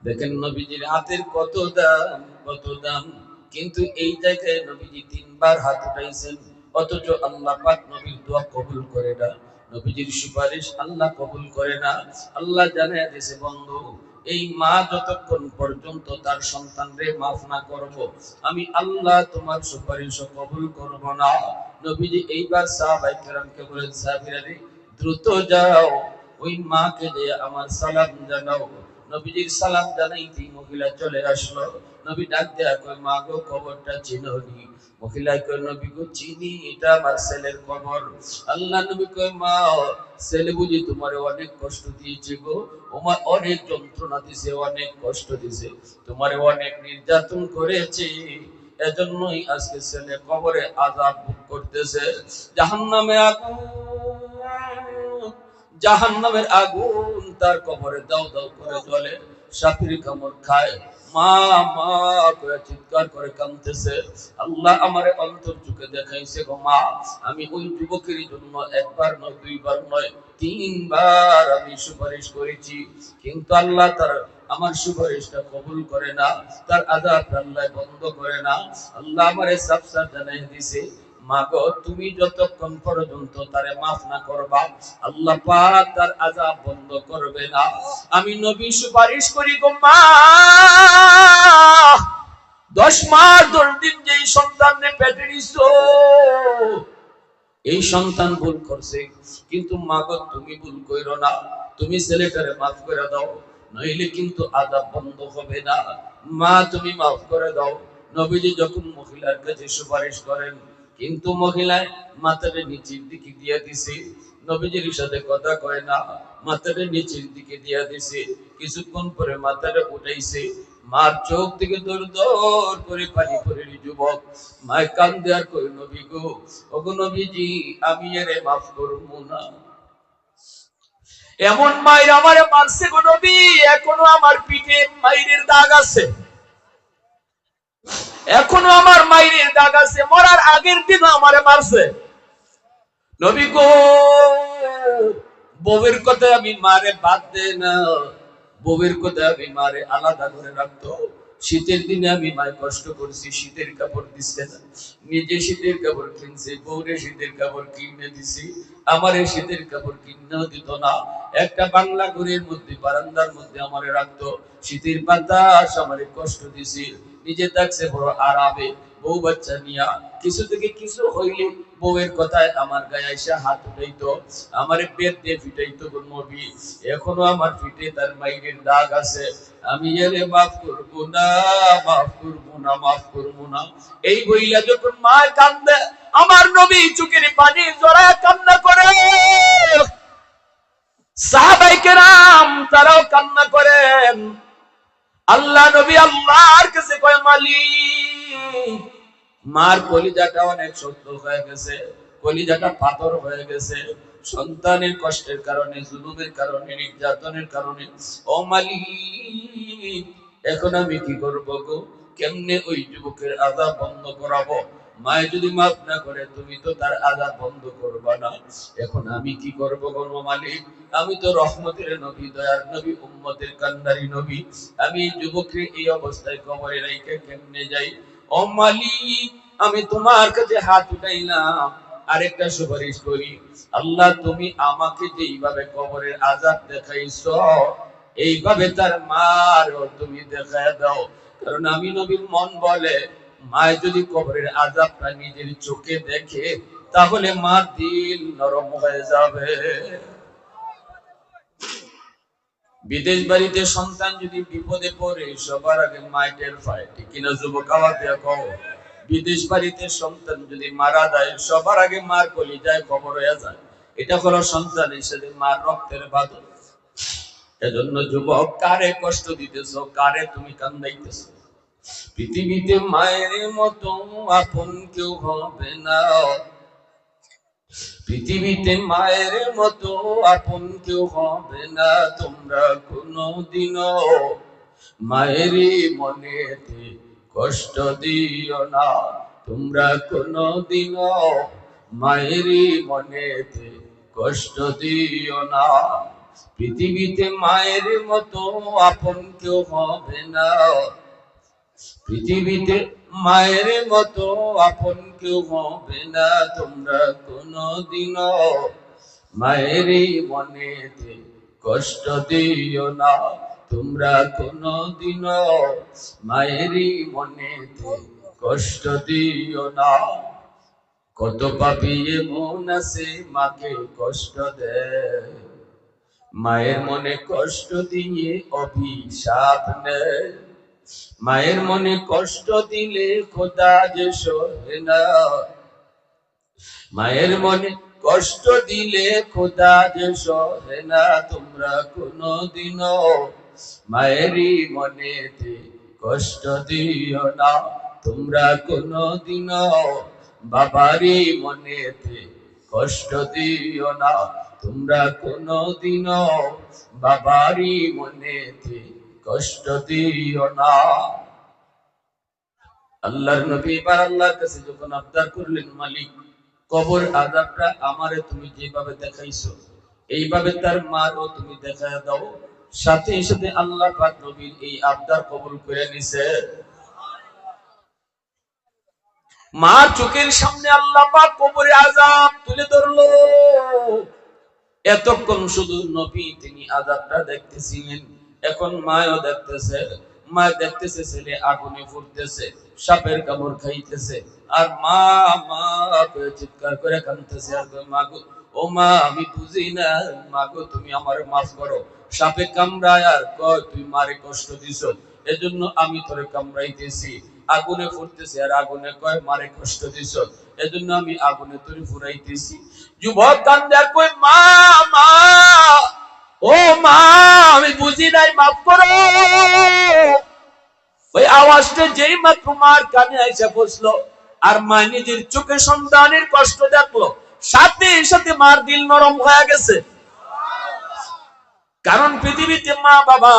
দেখেন নবীজির হাতের কত দাম, কত দাম। কিন্তু এই জায়গায় নবীজি তিনবার হাত উঠাইছেন, অথচ আল্লাহ পাক নবীর দোয়া কবুল করে না, নবীজির সুপারিশ আল্লাহ কবুল করে না। আল্লাহ জানায় দিয়েছে, বন্ধু, এই মা যতক্ষণ পর্যন্ত তার সন্তানরে মাফ না করব, আমি আল্লাহ তোমার সুপারিশ কবুল করব না। নবীজি এইবার সাহাবায়ে কেরামকে বলেন, সাহাবীরা রে, দ্রুত যাও, ওই মাকে যে আমার সালাম জানাও। নবীজির সালাম জানাইতেই মহিলা চলে আসলো। নবী ডাক দেয়া কয়, মা গো, কবরটা চিনোনি? মহিলা কয়, নবী গো, চিনি, এটা আমার ছেলের কবর। আল্লাহ নবী কয়, মা, ছেলে বুঝি তোমারে অনেক কষ্ট দিয়েছে গো, তোমার অনেক যন্ত্রণা দিছে, অনেক কষ্ট দিছে, তোমারে অনেক নির্যাতন করেছে, এজন্যই আজকে ছেলে কবরে আযাব ভোগ করতেছে। জাহান্নামে আগুন, জাহান্নামের আগুন তার কবরে দাও দাও করে জ্বলে, সাপির কামড় খায়। মা মা করে চিৎকার করে কাঁদতেছে। আল্লাহ আমারে অন্তর চোখে দেখাইছে গো মা, আমি ওই যুবকের জন্য একবার নয়, দুইবার নয়, তিনবার আমি সুপারিশ করেছি, কিন্তু আল্লাহ তার আমার সুপারিশটা কবুল করে না, তার আযাব আল্লাহ বন্ধ করে না। আল্লাহ আমারে সাফসার জানাই দিছে, মা গো, তুমি যতক্ষণ পর্যন্ত তারে মাফ না করবা, আল্লাহ পাক তার আযাব বন্ধ করবে না। আমি নবী সুপারিশ করি গো মা, 10 মাস 10 দিন যেই সন্তানকে পেটে নিছো, এই সন্তান ভুল করছে, কিন্তু মা গো, তুমি ভুল কইরো না, তুমি ছেলেটারে মাফ করে দাও, নইলে কিন্তু আযাব বন্ধ হবে না। মা, তুমি মাফ করে দাও। নবীজি যখন মহিলার কাছে সুপারিশ করেন, কিন্তু মহিলায় মাথাটা নিচের দিকে দিয়ে দিছে, নবীজির সাথে কথা কয় না, মাথাটা নিচের দিকে দিয়ে দিছে। কিছুক্ষণ পরে মাথাটা উঠাইছে, মার চোখ থেকে দর দর করে পানি পড়ে। যুবক মায় কান্দে আর কই, নবী গো, ওগো নবীজি, আমি এরে মাফ করব না। এমন মায়ের আমারে মারছে গো নবী, এখনো আমার পিঠে মায়ের দাগ আছে, এখনো আমার মায়ের দাগ আছে, মরার আগের দিন আমারে মারছে। নবী গো, বউয়ের কথা আমি মারে বাদ দে না, বউয়ের কথা আমি মারে আলাদা করে রাখতো। শীতের দিনে আমি মায় কষ্ট করছি, শীতের কাপড় দিচ্ছে না, নিজে শীতের কাপড় কিনছে, বউরে শীতের কাপড় কিনে দিছি, আমারে শীতের কাপড় কিনেও দিত না। একটা বাংলা ঘরের মধ্যে বারান্দার মধ্যে আমারে রাখতো, শীতের বাতাস আমারে কষ্ট দিছি, নিজে থাকছে বড় আরামে, বউ বাচ্চা নিয়া। কিছু থেকে কিছু হইলে বউয়ের কথায় আমার গায়ে এসে হাত উঠাইতো, আমারে পেট দিয়ে ফিটাইতো নবী। এখনো আমার পিঠে তার মাইরের দাগ আছে। আমি এলে মাফ করবো না, মাফ করবো না, মাফ করবো না। এই বইলা যখন মা কান্দে, আমার নবী চোখের পানি জড়ায় কান্না করে। সাহাবায়ে কেরাম তারাও কান্না করেন। আল্লাহ নবী আল্লাহর কাছে কয়, মালিক, মার কলিজাটা অনেক শক্ত হয়ে গেছে, কলিজাটা পাথর হয়ে গেছে, সন্তানের কষ্টের কারণে, জুলুমের কারণে, নির্যাতনের কারণে। ও মালিক, এখন আমি কি করব গো? কেমনে ওই যুবকের আযাব বন্ধ করাবো? মায়ে যদি মাফ না করে, তুমি তো তার আযাব বন্ধ করবা না। এখন আমি কি করব গো মালিক? আমি তো রহমতের নবী, দয়ার নবী, উম্মতের কান্ডারি নবী। আমি যুবককে এই অবস্থায় কবরে রাইখে কেমনে যাই? ও মালিক, আমি তোমার কাছে হাত উঠাইলাম, আরেকটা সুপারিশ করি। আল্লাহ, তুমি আমাকে যেইভাবে কবরের আযাব দেখাইছো, এইভাবে তার মারও তুমি দেখায় দাও। কারণ আমি নবীর মন বলে, মায় যদি কবরের আযাবটা নিজের চোখে দেখে, তাহলে মার দিল নরম হয়ে যাবে। বিদেশ বাড়িতে সন্তান যদি বিপদে পড়ে, সবার আগে মায় টের পায়, ঠিক কিনা যুবক? আওয়াজ দিয়া কও। বিদেশ বাড়িতে সন্তান যদি মারা যায়, সবার আগে মার কলিজায় খবর হয়ে যায়। এটা হলো সন্তান হিসেবে মার রক্তের বাঁধন। এজন্য যুবক, কারে কষ্ট দিতেছো, কারে তুমি কান্দাইতেছো? পৃথিবীতে মায়ের মতো আপন কেউ হবে না, পৃথিবীতে মায়ের মতো আপন কেউ হবে না। তোমরা কোনোদিনও মায়েরই মনেতে কষ্ট দিও না, তোমরা কোনোদিনও মায়েরই মনেতে কষ্ট দিও না। পৃথিবীতে মায়ের মতো আপন কেউ হবে না, পৃথিবীতে মায়ের মতো আপন কেউ হবে না। তোমরা কোনোদিনও মায়েরই মনেতে কষ্ট দিও না, তোমরা কোনোদিনও মায়েরই মনেতে কষ্ট দিও না। কত পাপী এমন আছে মাকে কষ্ট দেয়, মায়ের মনে কষ্ট দিয়ে অভিশাপ নেয়। মায়ের মনে কষ্ট দিলে খোদা যে সহে না, মায়ের মনে কষ্ট দিলে খোদা যে সহে না। তোমরা কোনোদিনও মায়েরই মনেতে কষ্ট দিও না, তোমরা কোনোদিনও বাবারই মনেতে কষ্ট দিও না, তোমরা কোনোদিনও বাবারই মনেতে কষ্ট দিও না। আল্লাহর নবী এবার আল্লাহর কাছে যখন আবদার করলেন, মালিক, কবর আযাবটা আমারে তুমি যেভাবে দেখাইছো, এইভাবে তার মারও তুমি দেখায় দাও। সাথে সাথে আল্লাহ পাক নবীর এই আবদার কবুল করে নিছে। মা চোখের সামনে আল্লাহ পাক কবরে আযাব তুলে ধরলো। এতক্ষণ শুধু নবী তিনি আযাবটা দেখতেছিলেন, এখন মায়ও দেখতেছে। মা দেখতেছে ছেলে আগুনে ফুটতেছে, সাপের কামড় খাইতেছে, আর মা মা করে চিৎকার করে কাঁদতেছে, আর মা গো, ও মা, আমি বুঝি না, মা গো, তুমি আমারে মাফ করো। সাপে কামড়ায় আর কয় তুই মারে কষ্ট দিছো, এজন্য আমি তোরে কামড়াইতেছি। আগুনে ফুটতেছে আর আগুনে কয় মারে কষ্ট দিছো, এজন্য আমি আগুনে তোরে ফুরাইতেছি। যুবক কান্দে আর কয়, মা মা, ও মা, আমি বুঝি নাই, মাফ করো। ওই আওয়াজটা যেই মাত্র মার কানে এসে বসলো, আর মা নিজের চোখে সন্তানের কষ্ট দেখলো, সাথে সাথে মার দিল নরম হয়ে গেছে। কারণ পৃথিবীতে মা বাবা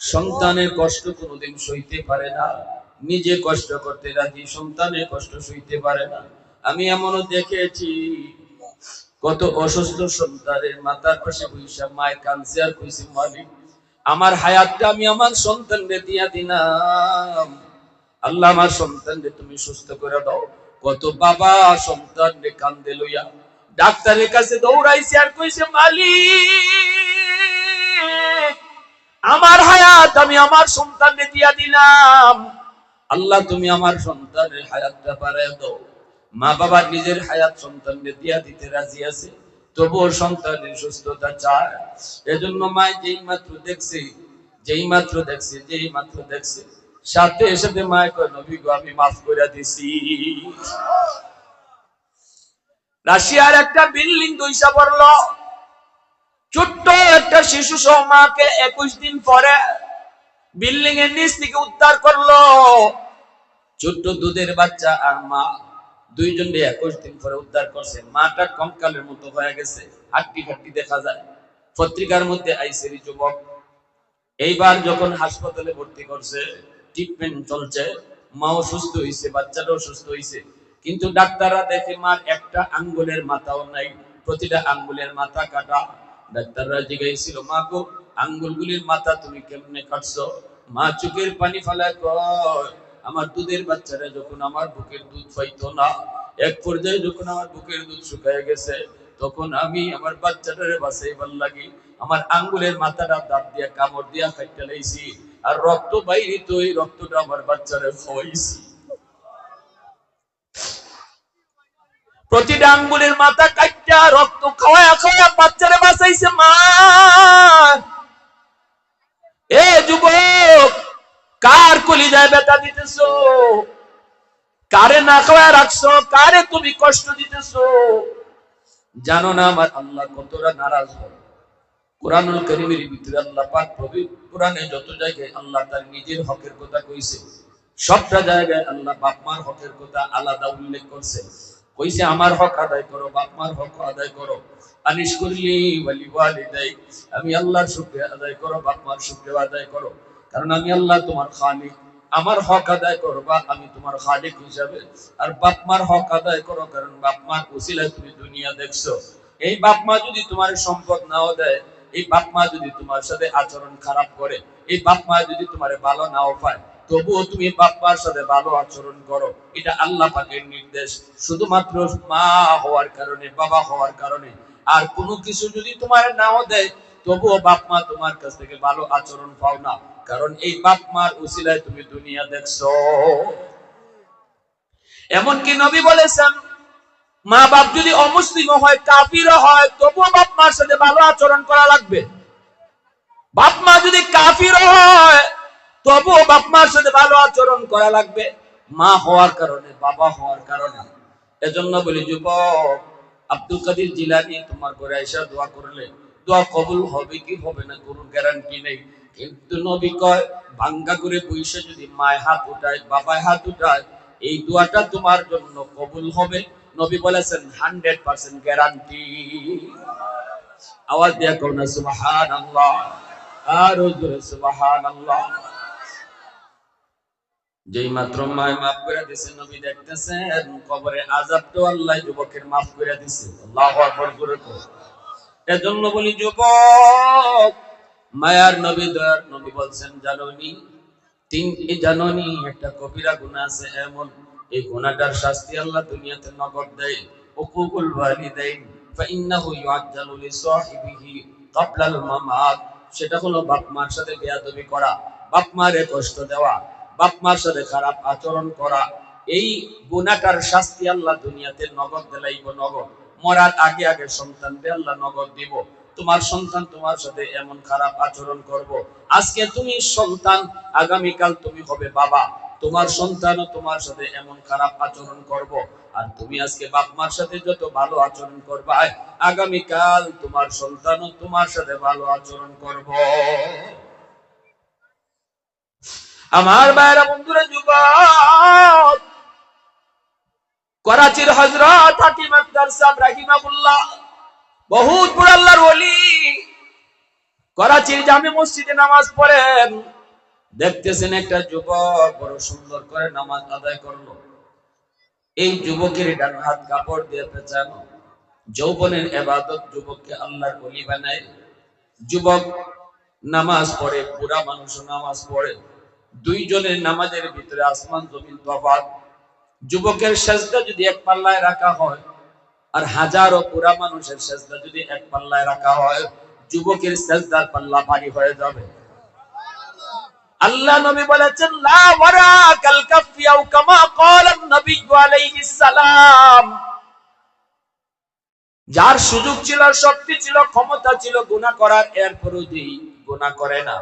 সন্তানের কষ্ট কোনোদিন সইতে পারে না, নিজে কষ্ট করতে রাজি, সন্তানের কষ্ট সইতে পারে না। আমি এমনও দেখেছি, কত অসুস্থ সন্তানের মাথার পাশে বৈশা মায়ের কাঁদছে আর কইছে, মালিক, আমার হায়াতটা আমি আমার সন্তানকে দিয়া দিলাম, আল্লাহ আমার সন্তানকে তুমি সুস্থ করে দাও। কত বাবা সন্তানকে কান্দে লইয়া ডাক্তারের কাছে দৌড়াইছে আর কইছে, মালিক আমার হায়াত আমি আমার সন্তানকে দিয়া দিলাম, আল্লাহ তুমি আমার সন্তানের হায়াতটা বাড়ায় দাও। মা বাবা নিজের হায়াত সন্তানকে দিয়া দিতে রাজি আছে, তবুও সন্তানের সুস্থতা চায়। এজন্য মা যেই মাত্র দেখছে সাথে সাথে মায় কয়, নবী গো আমি মাফ করে দিছি। রাশিয়ার একটা বিল্ডিং ধইসা পড়লো, ছোট্ট একটা শিশু সহ মাকে 21 দিন পরে বিল্ডিং এর নিচ থেকে উদ্ধার করলো। ছোট্ট দুধের বাচ্চা আর মা দুইজনকে 21 দিন পরে উদ্ধার করছে। মাটা কঙ্কালের মতো হয়ে গেছে, হাড্ডি হাড্ডি দেখা যায়। পত্রিকার মধ্যে আইছে যুবক। এইবার যখন হাসপাতালে ভর্তি করছে, ট্রিটমেন্ট চলছে, মাও সুস্থ হয়েছে, বাচ্চাটাও সুস্থ হয়েছে, কিন্তু ডাক্তাররা দেখে মার একটা আঙ্গুলের মাথাও নাই, প্রতিটা আঙ্গুলের মাথা কাটা। ডাক্তাররা জিজ্ঞাসিল, মা গো আঙ্গুলগুলির মাথা তুমি কেমনে কাটছো? মা চোখের পানি ফেলায় কয়, আমার দুধের বাচ্চারা যখন আমার বুকের দুধ পাইতো না, এক পর্যায়ে যখন আমার বুকের দুধ শুকায় গেছে, তখন আমি আমার বাচ্চাটারে বাঁচাইবার লাগি আমার আঙ্গুলের মাথাটা দাঁত দিয়া কামড় দিয়া খাইতে লাইছি, আর রক্ত বাইরিত ওই রক্তটা আমার বাচ্চারে খাওয়াইছি। প্রতিটা আঙ্গুলের মাথা কাইটা রক্ত খাওয়া খাওয়া বাচ্চারে বাঁচাইছে মা। এ যুবক, কার কলিজায় ব্যথা দিতেছো? কারে না খাওয়া রাখছো? কারে তুমি কষ্ট দিতেছো? জানো না আমার আল্লাহ কতটা নারাজ হয়? কুরআনুল কারীমের ভিতরে আল্লাহ পাক পবিত্র কুরআনে যত জায়গায় আল্লাহ তার নিজের হকের কথা কইছে, সবটা জায়গায় আল্লাহ বাপ মার হকের কথা আলাদা উল্লেখ করছে। কইছে আমার হক আদায় করো, বাপ মার হক আদায় করো। আনিশকুরলি ওয়ালি ওয়ালিদাই, আমি আল্লাহর শুকরিয়া আদায় করো, বাপ মার শুকরিয়া আদায় করো, কারণ আমি আল্লাহ তোমার খালিক। আমার হক আদায় করবা, আমি তোমার খালিক হিসাবে। আর বাপ মার হক আদায় করো, কারণ বাপ মার উসিলায় তুমি দুনিয়া দেখছো। এই বাপ মা যদি তোমার সম্পদ নাও দেয়, এই বাপ মা যদি তোমার সাথে আচরণ খারাপ করে, এই বাপ মা যদি তোমার ভালো নাও পায়, তবুও তুমি বাপ মার সাথে ভালো আচরণ করো। এটা আল্লাহ পাকের নির্দেশ। শুধুমাত্র মা হওয়ার কারণে, বাবা হওয়ার কারণে, আর কোনো কিছু যদি তোমার নাও দেয়, তবুও বাপ মা তোমার কাছ থেকে ভালো আচরণ পাও না, কারণ এই বাপ মার উসিলায় তুমি দুনিয়া দেখছো। এমনকি নবী বলেছেন, মা বাপ যদি অমুসলিম হয়, কাফির হয়, তবুও বাপ মার সাথে ভালো আচরণ করা লাগবে। বাপ মা যদি কাফির হয়, তবুও বাপ মার সাথে ভালো আচরণ করা লাগবে, মা হওয়ার কারণে, বাবা হওয়ার কারণে। এজন্য বলি যুবক, আব্দুল কাদের জিলানী তোমার ঘরে এসে দোয়া করলে দোয়া কবুল হবে কি হবে না কোনো গ্যারান্টি নেই, কিন্তু নবী কয় ভাঙ্গা করে বইসে যদি মায় হাত উঠায়, বাবায় হাত উঠায়, এই দোয়াটা তোমার জন্য কবুল হবে। নবী বলেছেন 100% গ্যারান্টি। আওয়াজ দিয়া কও না সুবহানাল্লাহ, আর জোরে সুবহানাল্লাহ। যেই মাত্র মায় মাফ করে দিয়েছে, নবী দেখতেছেন কবরে আযাবটাও আল্লাহ যুবকের মাফ করে দিয়েছে। আল্লাহু আকবার করে কও। এজন্য বলি যুবক, মায়ার নবী, দয়ার নবী বলছেন, জানোনি একটা কবিরা গুনাহ আছে এমন, এই গুনাহটার শাস্তি আল্লাহ দুনিয়াতে নগদ দেয়। উকুকুল ওয়ালিদাইন ফাইন্নাহু ইউআজ্জালু লিসাহিবিহি ক্বাবলাল মামাত। সেটা হলো বাপ মার সাথে বেয়াদবি করা, বাপ মারে কষ্ট দেওয়া, বাপ মার সাথে খারাপ আচরণ করা। এই গুনাহটার শাস্তি আল্লাহ দুনিয়াতে নগদ দিলাইব, নগদ। মরার আগে আগে সন্তানকে আল্লাহ নগদ দিব। তোমার সন্তান তোমার সাথে এমন খারাপ আচরণ করব, আজকে তুমি সন্তান, আগামীকাল তুমি হবে বাবা, তোমার সন্তানও তোমার সাথে এমন খারাপ আচরণ করব। আর তুমি আজকে বাপ মার সাথে যত ভালো আচরণ করবা, আগামীকাল তোমার সন্তানও তোমার সাথে ভালো আচরণ করব। আমার ভাইরা বন্ধুরা, যুবক, করাচির হযরত হাকিম আখতার সাহেব রাহিমাহুল্লাহ, বহুত বড় আল্লাহর ওলি, করাচির জামে মসজিদে নামাজ পড়েন। দেখতেছেন একটা যুবক বড় সুন্দর করে নামাজ আদায় করলো। এই যুবকের ডান হাত কাপড় দিয়ে পেঁচানো। যৌবনের ইবাদত যুবককে আল্লাহর ওলি বানায়। যুবক নামাজ পড়ে, বুড়া মানুষ নামাজ পড়ে, দুইজনের নামাজের ভিতরে আসমান জমিন তফাৎ। যুবকের সেজদা যদি এক পাল্লায় রাখা হয় আর হাজারো বুড়া মানুষের সেজদা যদি এক পাল্লায় রাখা হয়, যুবকের সেজদার পাল্লা ভারী হয়ে যাবে। আল্লাহ নবী বলেছেন লা ওয়ারাকাল কাফি আও কামা ক্বালান নবী আলাইহিস সালাম, যার সুযোগ ছিল, শক্তি ছিল, ক্ষমতা ছিল গুনাহ করার, এরপরও যে গুনাহ করে না,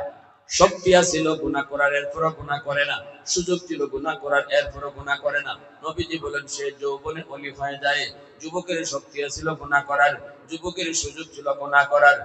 শক্তি ছিল গুনাহ করার এরপরও গুনাহ করে না, সুযোগ ছিল গুনাহ করার এরপরও গুনাহ করে না, নবীজি বলেন সে যৌবনে ওলি হয়ে যায়। যুবকের শক্তি ছিল গুনাহ করার, যুবকের সুযোগ ছিল গুনাহ করার,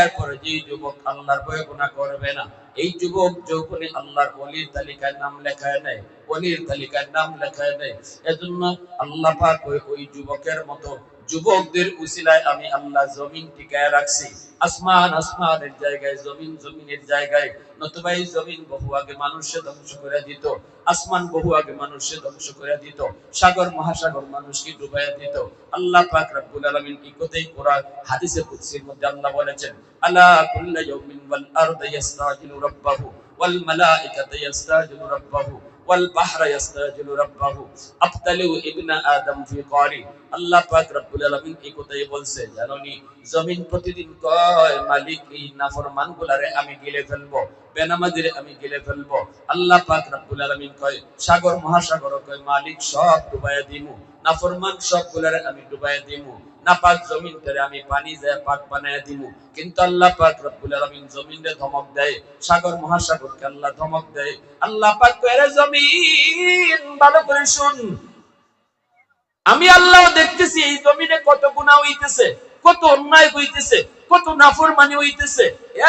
এরপরে যে যুবক আল্লাহর ভয়ে গুনাহ করবে না, এই যুবক যৌবনে আল্লাহর ওলির তালিকায় নাম লেখায় নেয়, ওলির তালিকায় নাম লেখায় নেয়। এজন্য আল্লাহ পাক ওই যুবকের মতো যুবকদের উসিলায় আমি আল্লাহ জমিন টিকায় রাখছি। আসমান আসমানের জায়গায়, জমিন জমিনের জায়গায়, নতুবা এই জমিন বহু আগে মানুষকে ধ্বংস করে দিত, আসমান বহু আগে মানুষকে ধ্বংস করে দিত, সাগর মহাসাগর মানুষকে ডুবাইয়া দিত। আল্লাহ পাক রব্বুল আলামিন কি কথাই কোরআন হাদিসে কুদসির মধ্যে আল্লাহ বলেছেন, আলা কুল্লা ইয়াউমিন ওয়াল আরদু ইস্তাজিলু রাব্বাহু ওয়াল মালাইকাতু ইস্তাজিলু রাব্বাহু ওয়াল বাহরা ইস্তাজিলু রাব্বাহু আফতালু ইবনা আদম ফি ক্বারি। আল্লাহ পাক রব্বুল আলামিন এই কথাই বলছে, জানোনি জমিন প্রতিদিন কয় মালিক এই নাফরমানগুলারে আমি গিলে ফেলবো, বেনামাজির আমি গিলে ফেলবো। আল্লাহ পাক রব্বুল আলামিন কয়, সাগর মহাসাগর কয় মালিক সব ডুবাইয়া দিমু, নাফরমান সবগুলারে আমি ডুবাইয়া দিমু, নাপাক জমিন করে আমি পানি যায় পাক বানায়া দিমু। কিন্তু আল্লাহ পাক রব্বুল আলামিন জমিনে ধমক দেয়, সাগর মহাসাগরকে আল্লাহ ধমক দেয়। আল্লাহ পাক কয়, রে জমিন ভালো করে শুন, আমি আল্লাহ দেখতেছি এই জমিনে কত গুনাহ হইতেছে, কত অন্যায় হইতেছে, কত নাফরমানি হইতেছে,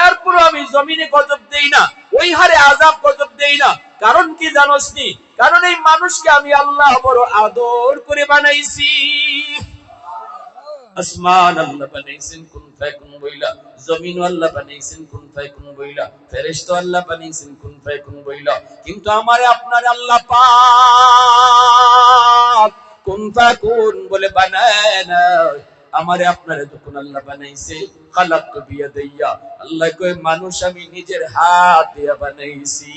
এরপর আমি জমিনে গজব দেই না, ওই হারে আযাব গজব দেই না। কারণ কি জানোস নি? কারণ এই মানুষকে আমি আল্লাহ বড় আদর করে বানাইছি। আসমান আল্লাহ বানাইছেন কুন ফায়াকুন বইলা, জমিন আল্লাহ বানাইছেন কুন ফায়াকুন বইলা, ফেরেশতা আল্লাহ বানাইছেন কুন ফায়াকুন বইলা। কিন্তু আমারে আপনারে আল্লাহ পাক কুন ফায়াকুন বলে বানায় না। আমারে আপনারে যখন আল্লাহ বানাইছে, খালাকতু বিয়াদাইয়া, আল্লাহ কয় মানুষ আমি নিজের হাত দিয়ে বানাইছি।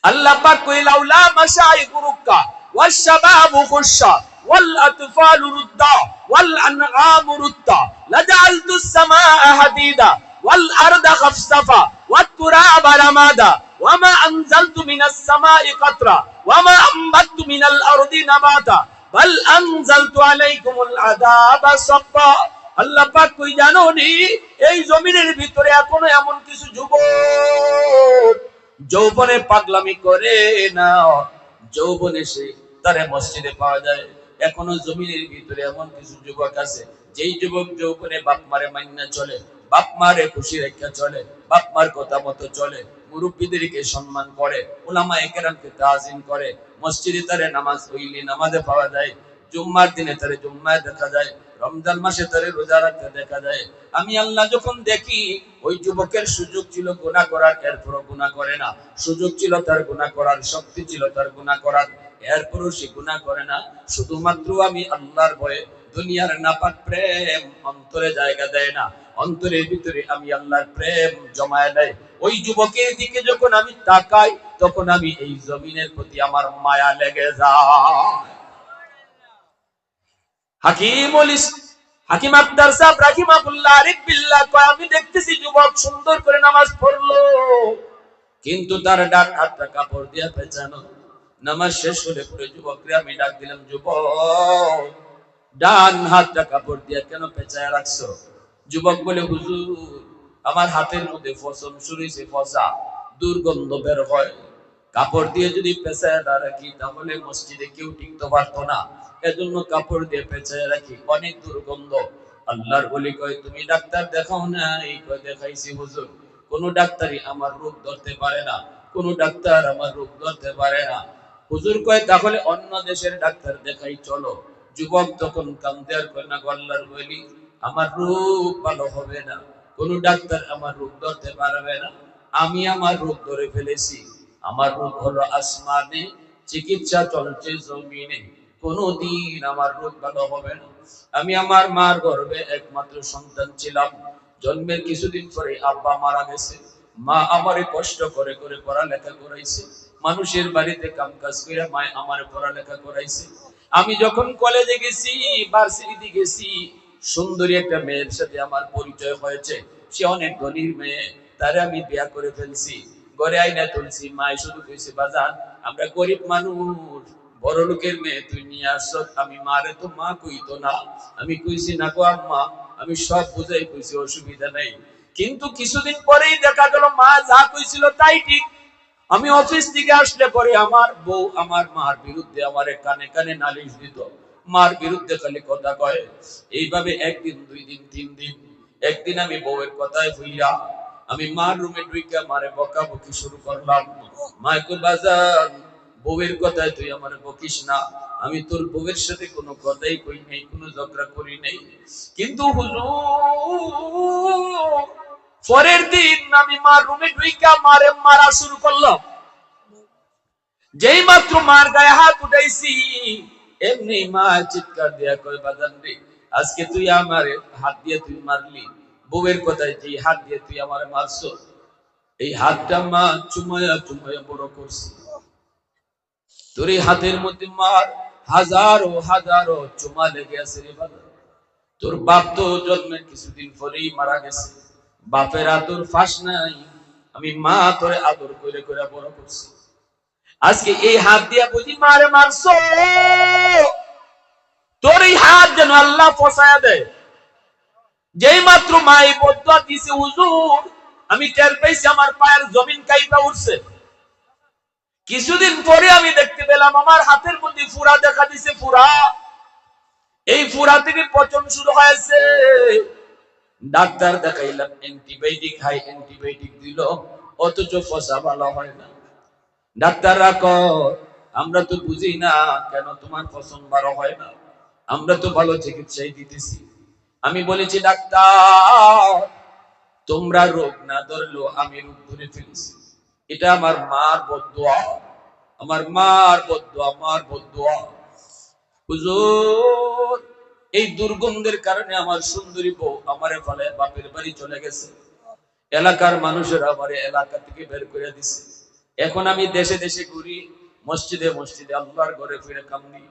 আল্লাহ পাক কয় লাউলা মাশাইকুরুকা ওয়াশ-শাবাবু খুশশা ওয়াল-আতফালু রুদ্দা ওয়াল-আনআমু রুদ্দা লাজআলতুস সামাআ হাদিদা ওয়াল-আরদা খাফসাফা ওয়াত-তুরাবা রামাদা ওয়ামা আনজালতু মিনাস সামাই কাতরা ওয়ামা আম্বাতু মিনাল আরদি নাবাতা বাল আনজালতু আলাইকুমুল আযাবা সাব্বা। আল্লাহ পাক কই জানো নি, এই জমিনের ভিতরে এখনো এমন কিছু যুবক যৌবনে পাগলামি করে না, যৌবনে সে তারে মসজিদে পাওয়া যায়। এখনো জমিনের ভিতরে এমন কিছু যুবক আছে, যেই যুবক যৌবনে বাপ মারে মাইন্না চলে, বাপ মারে খুশি রেখে চলে, বাপ মার কথা মতো চলে, মুরব্বীদেরকে সম্মান করে, উলামায়ে কেরামকে তাজিম করে, মসজিদে তারে নামাজ হইলে নামাজে পাওয়া যায়, জুম্মার দিনে তারে জুম্মায় দেখা যায়, রমজান মাসে তারে রোজা রাখতে দেখা যায়। আমি আল্লাহ যখন দেখি ওই যুবকের সুযোগ ছিল গুনাহ করার, এরপরও গুনাহ করে না, সুযোগ ছিল তার গুনাহ করার, শক্তি ছিল তার গুনাহ করার, এরপরও সে গুনাহ করে না, শুধুমাত্র আমি আল্লাহর ভয়ে দুনিয়ার নাপাক প্রেম অন্তরে জায়গা দেয় না, অন্তরের ভিতরে আমি আল্লাহর প্রেম জমায় দেয়। ওই যুবকের দিকে যখন আমি তাকাই, তখন আমি এই জমিনের প্রতি আমার মায়া লেগে যায়। হাকিম আক্তার সাহেব রাহিমাহুল্লাহ আরিফ বিল্লাহ কয়, আমি দেখতেছি যুবক সুন্দর করে নামাজ পড়লো, কিন্তু তার ডান হাতটা কাপড় দিয়া পেঁচানো। নামাজ শেষ হলে পরে যুবকরে আমি ডাক দিলাম, যুবক ডান হাতটা কাপড় দিয়া কেন পেঁচায় রাখছো? যুবক বলে, হুজুর আমার হাতের মধ্যে ফসম শুরু হয়েছে, ফসা দুর্গন্ধ বের হয়, কাপড় দিয়ে যদি পেঁচায় না রাখি তাহলে মসজিদে কেউ টিকতে পারতো না, এজন্য কাপড় দিয়ে পেঁচায় রাখি, অনেক দুর্গন্ধ। আল্লাহর ওলি কয়, তুমি ডাক্তার দেখাও না? এই কয় দেখাইছি হুজুর, কোন ডাক্তারই আমার রোগ ধরতে পারে না, কোন ডাক্তার আমার রোগ ধরতে পারে না। হুজুর কয়, তাহলে অন্য দেশের ডাক্তার দেখাই চলো। যুবক তখন কান্দে আর কয়, না আল্লাহর ওলি, আমার রোগ ভালো হবে না, কোন ডাক্তার আমার রোগ ধরতে পারবে না, আমি আমার রোগ ধরে ফেলেছি, আমার রোগ হলো আসমানে, চিকিৎসা চলছে জমিনে, কোনদিন আমার রোগ ভালো হবে না। আমি আমার মার গর্ভে একমাত্র সন্তান ছিলাম, জন্মের কিছুদিন পরে আব্বা মারা গেছে। মা আমারে কষ্ট করে করে পড়ালেখা করাইছে, মানুষের বাড়িতে কাম কাজ করে মা আমারে পড়ালেখা করাইছে। আমি যখন কলেজে গেছি, ভার্সিটিতে গেছি, সুন্দরী একটা মেয়ের সাথে আমার পরিচয় হয়েছে। সে অনেক ধনীর মেয়ে, তারে আমি বিয়া করে ফেলছি, ঘরে আইনা তুলছি। মাই শুধু কইছে, বাজান আমরা গরিব মানুষ, বড় লোকের মেয়ে তুই নিয়ে আসছ। আমি মারে তো মা কইতো না। আমি কইছি, না গো আম্মা, আমি সব বুঝাই কইছি, অসুবিধা নাই। কিন্তু কিছুদিন পরেই দেখা গেল মা যা কইছিল তাই ঠিক। আমি অফিস থেকে আসলে পরে আমার বউ আমার মার বিরুদ্ধে আমারে কানে কানে নালিশ দিত, মার বিরুদ্ধে খালি কথা কয়। এইভাবে একদিন, দুই দিন, তিন দিন। একদিন আমি বউয়ের কথায় ভুইয়া আমি মার রুমে ঢুইকা মারে বকাবকি শুরু করলাম। মা কই, বাজান বউয়ের কথায় তুই আমারে বকিস না, আমি তোর বউয়ের সাথে কোনো কথাই কই নাই, কোনো ঝগড়া করি নাই। কিন্তু হুজুর, পরের দিন আমি মার রুমে ঢুইকা মারে মারা শুরু করলাম। যেই মাত্র মার গায়ে হাত উঠাইছি, এমনি মা চিৎকার দিয়া কয়, বাজান রে, আজকে তুই আমারে হাত দিয়ে তুই মারলি, বউয়ের কথায় যে হাত দিয়ে তুই আমারে মারছো, এই হাতটা মা চুমায়া চুমায়া বড় করছি। তোর এই হাতের মধ্যে মার হাজারো হাজারো চুমা লেগে আছে রে বাবা। তোর বাপ তো জন্মের কিছুদিন পরেই মারা গেছে, বাপের আদর ফাঁস নাই। আমি মা তোরে আদর করে করে বড় করছি, আজকে এই হাত দিয়া বুঝি মারে মারছো। তোর এই হাত যেন আল্লাহ ফসায়া দেয়। যেই মাত্র মা এই বদুয়া দিছে হুজুর, আমি টের পাইছি আমার পায়ের জমিন কাইপা উঠছে। কিছুদিন পরে আমি দেখতে পেলাম আমার হাতের মধ্যে ফুরা দেখা দিছে, ফুরা। এই ফুরা থেকে পচন শুরু হয়েছে। ডাক্তার দেখাইলাম, অ্যান্টিবায়োটিক হাই অ্যান্টিবায়োটিক দিল, অথচ ফসা ভালো হয় না। ডাক্তাররা কয়, আমরা তো বুঝি না কেন তোমার পছন্দ ভালো হয় না, আমরা তো ভালো চিকিৎসাই দিতেছি। আমি বলেছি, ডাক্তার তোমরা রোগ না ধরলো আমি রোগ ধরে ফেলেছি। এটা আমার মার বদদুয়া, আমার মার বদদুয়া, মার বদদুয়া। হুজুর, এই দুর্গন্ধের কারণে আমার সুন্দরী বউ আমারে ফলে বাপের বাড়ি চলে গেছে। এলাকার মানুষেরা আমারে এলাকা থেকে বের করে দিছে। এখন আমি দেশে দেশে ঘুরি, মসজিদে মসজিদে আল্লাহর ঘরে ফিরে কামনি।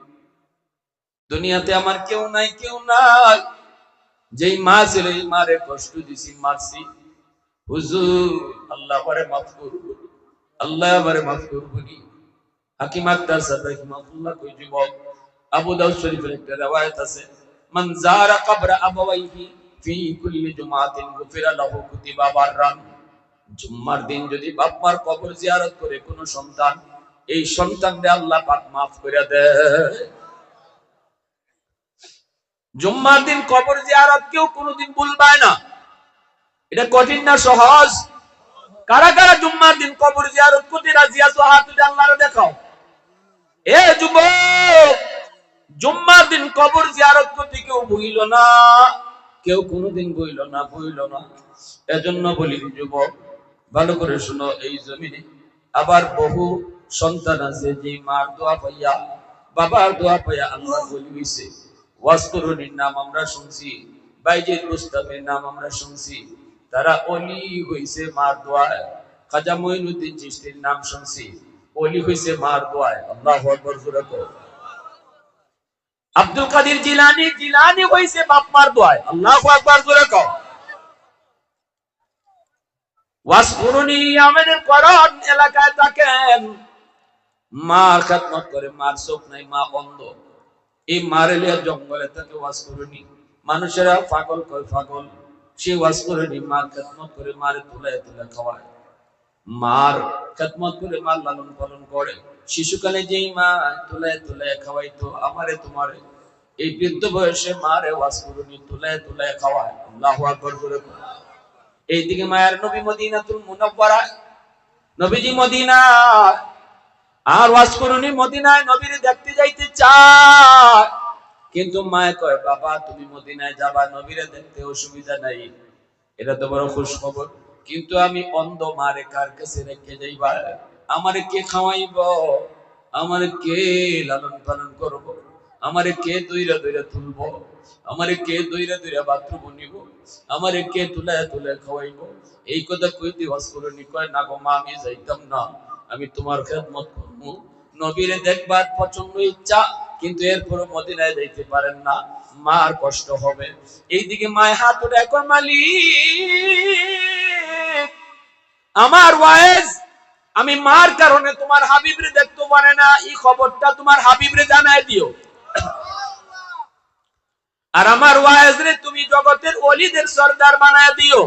দুনিয়াতে আমার কেউ নাই, কেউ নাই। যেই মা ছিল এই মারে কষ্ট দিছি, মারছি। হুজুর, আল্লাহ আমারে মাফ করুন, আল্লাহ আমারে মাফ করুন। হাকিম আক্তার সাহেব রাহিমাহুল্লাহ কই, যুবক, আবু দাউদ শরীফের একটা riwayat আছে, মান যারা কবর আবাওয়াইহি ফি কুল্লি জুমাতিন গুফিরা লাহু কুতিবা বাররান। জুম্মার দিন যদি বাপ মার কবর জিয়ারত করে কোন সন্তান, এই সন্তানকে আল্লাহ পাক মাফ করে দেয়। জুম্মার দিন কবর জিয়ারত কেউ কোনোদিন ভুলবে না। এটা কঠিন না সহজ? কারা কারা জুম্মার দিন কবর জিয়ারত করতে রাজি আছো? হাত তুলে আল্লাহরে দেখাও। এ যুবক, জুম্মার দিন কবর জিয়ারত করতে কেউ ভুইল না, কেউ কোনোদিন ভুইল না, ভুইল না। এজন্য বলি যুবক, ভালো করে শুনো, এই জমিনে আবার বহু সন্তান আছে যে মার দোয়া পাইয়া, বাবার দোয়া পাইয়া আল্লাহ বলি হইছে। ওয়াসকুরুনির নাম আমরা শুনছি, বাইজিদ মুস্তাফির নাম আমরা শুনছি, তারা ওলি হইছে মার দোয়ায়। খাজা মঈনুদ্দিন চিশতির নাম শুনছি, ওলি হইছে মার দোয়ায়। আল্লাহু আকবার জোরে কর। আব্দুল কাদের জিলানী, জিলানী হইছে বাপ মার দোয়ায়। আল্লাহু আকবার জোরে কর। ওয়াসকুরুনি আমাদের করণ এলাকায় থাকেন, মা খেদমত করে, মার চোখ নাই, মা অন্ধ। এই মারেলিয়া জঙ্গলে থাকে, ওয়াসকুরুনি। মানুষেরা পাগল কয়, পাগল। সে ওয়াসকুরুনি মার খেদমত করে, মারে তুলে তুলে খাওয়ায়, মার খেদমত করে, মার লালন পালন করে। শিশুকালে যেই মা তুলে তুলে খাওয়াইতো আমারে তোমারে, এই বৃদ্ধ বয়সে মারে ওয়াসকুরুনি তুলে তুলে খাওয়ায়। আল্লাহু আকবার করে। এইদিকে মায়ের নবী মদিনাতুল মুনাওয়ারা, নবীজি মদিনা, আর ওয়াসকুরুনি মদিনায় নবীরে দেখতে যাইতে চায়। কিন্তু মায়ে কয়, বাবা তুমি মদিনায় যাবা, নবীরে দেখতে অসুবিধা নাই, এটা তো বড় খুশ খবর। কিন্তু আমি অন্ধ, মারে কার কাছে রেখে যাইবা? আমারে কে খাওয়াইব? আমারে কে লালন পালন করব? আমারে কে দইরা দইরা তুলবো, আমারে কে দইরা দইরা বাথরুম নিব, আমারে কে তুলায় তুলে খাওয়াইবো। এই কথা কইতে ওয়াজ করনি, কয় না গো মা আমি যাইতাম না, আমি তোমার খেদমত করবো। নবীরে দেখবার প্রচন্ড ইচ্ছা, কিন্তু এরপরও মদিনায় যাইতে পারেন না, মার কষ্ট হবে। এইদিকে মায়ের হাত উঠে কয় মালিক আমার ওয়াইজ, আমি মার কারণে তোমার হাবিবরে দেখতে পারে না, এই খবরটা তোমার হাবিবরে জানায় দিও। আর আমার ওয়াইজ রে তুমি জগতের ওলিদের সরদার বানায় দিও।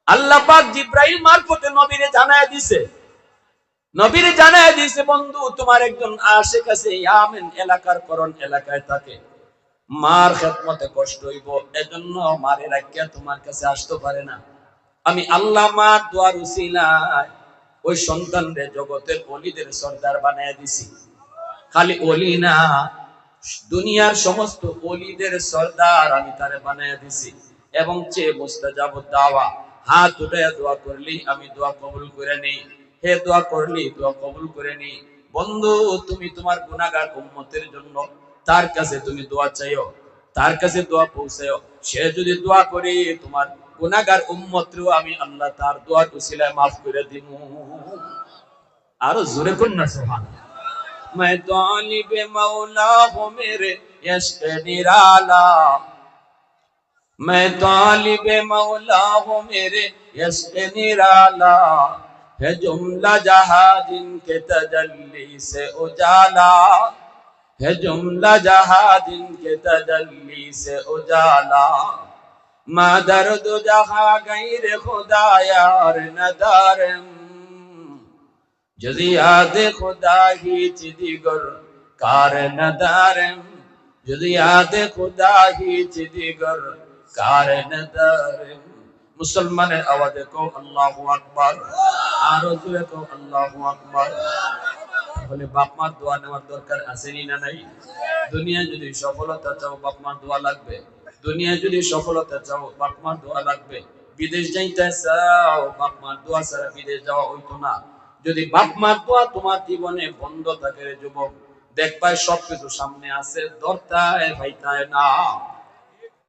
আল্লাহ পাক জিব্রাইল মারফতে নবীরে জানায় দিছে, নবীরে জানায় দিছে বন্ধু তোমার একজন আশিক আছে ইয়ামেন এলাকার করণ এলাকায় থাকে, মার খেদমতে কষ্ট হইব, এজন্য মারে রাখিয়া তোমার কাছে আসতে পারে না। আমি আল্লাহ মার দোয়ার উসিলায় ওই সন্তানরে জগতের ওলিদের সরদার বানায় দিছি। খালি ওলি না, দুনিয়ার সমস্ত ওলিদের সরদার আমি তারে বানায় দিছি। এবং চেয়ে মুস্তাজাব দাওয়া, হাত উঠাইয়া দোয়া করলি আমি দোয়া কবুল করে নেই, হে দোয়া করলি দোয়া কবুল করে নেই। বন্ধু তুমি তোমার গুনাহগার উম্মতের জন্য তার কাছে তুমি দোয়া চাইও, তার কাছে দোয়া পৌঁছাও। সে যদি দোয়া করে তোমার গুনাহগার উম্মতরেও আমি আল্লাহ তার দোয়ার উসিলায় মাফ করে দিব। আরো জোরে কোন না সুবহানাল্লাহ। मैं तालिब मौला हूँ मेरे यश्क निराला, मैं तालिब मौला हूँ मेरे यश्क निराला, है जुमला जहां जिनके तजल्ली से उजाला, है जुमला जहां जिनके तजल्ली से उजाला, मा दर्द जहां गैर खुदा यार नदारम, যদি আদে খোদা হিচ দিগর কার নদারম, যদি আদে খোদা হিচ দিগর কার নদারম। মুসলমানের আওয়াজে কও আল্লাহু আকবার, আর জোরে কও আল্লাহু আকবার। বলে বাপ মার দোয়া নেওয়ার দরকার আছে না নাই? দুনিয়া যদি সফলতা চাও বাপ মার দোয়া লাগবে, দুনিয়া যদি সফলতা চাও বাপ মার দোয়া লাগবে। বিদেশ যাইতে চাও বাপ মার দোয়া ছাড়া বিদেশ যাওয়া হইতো না। যদি বাপ মার দোয়া তোমার জীবনে বন্ধ থাকে রে যুবক, দেখবাই সবকিছু সামনে আছে, দরতায় ভাইতায় না।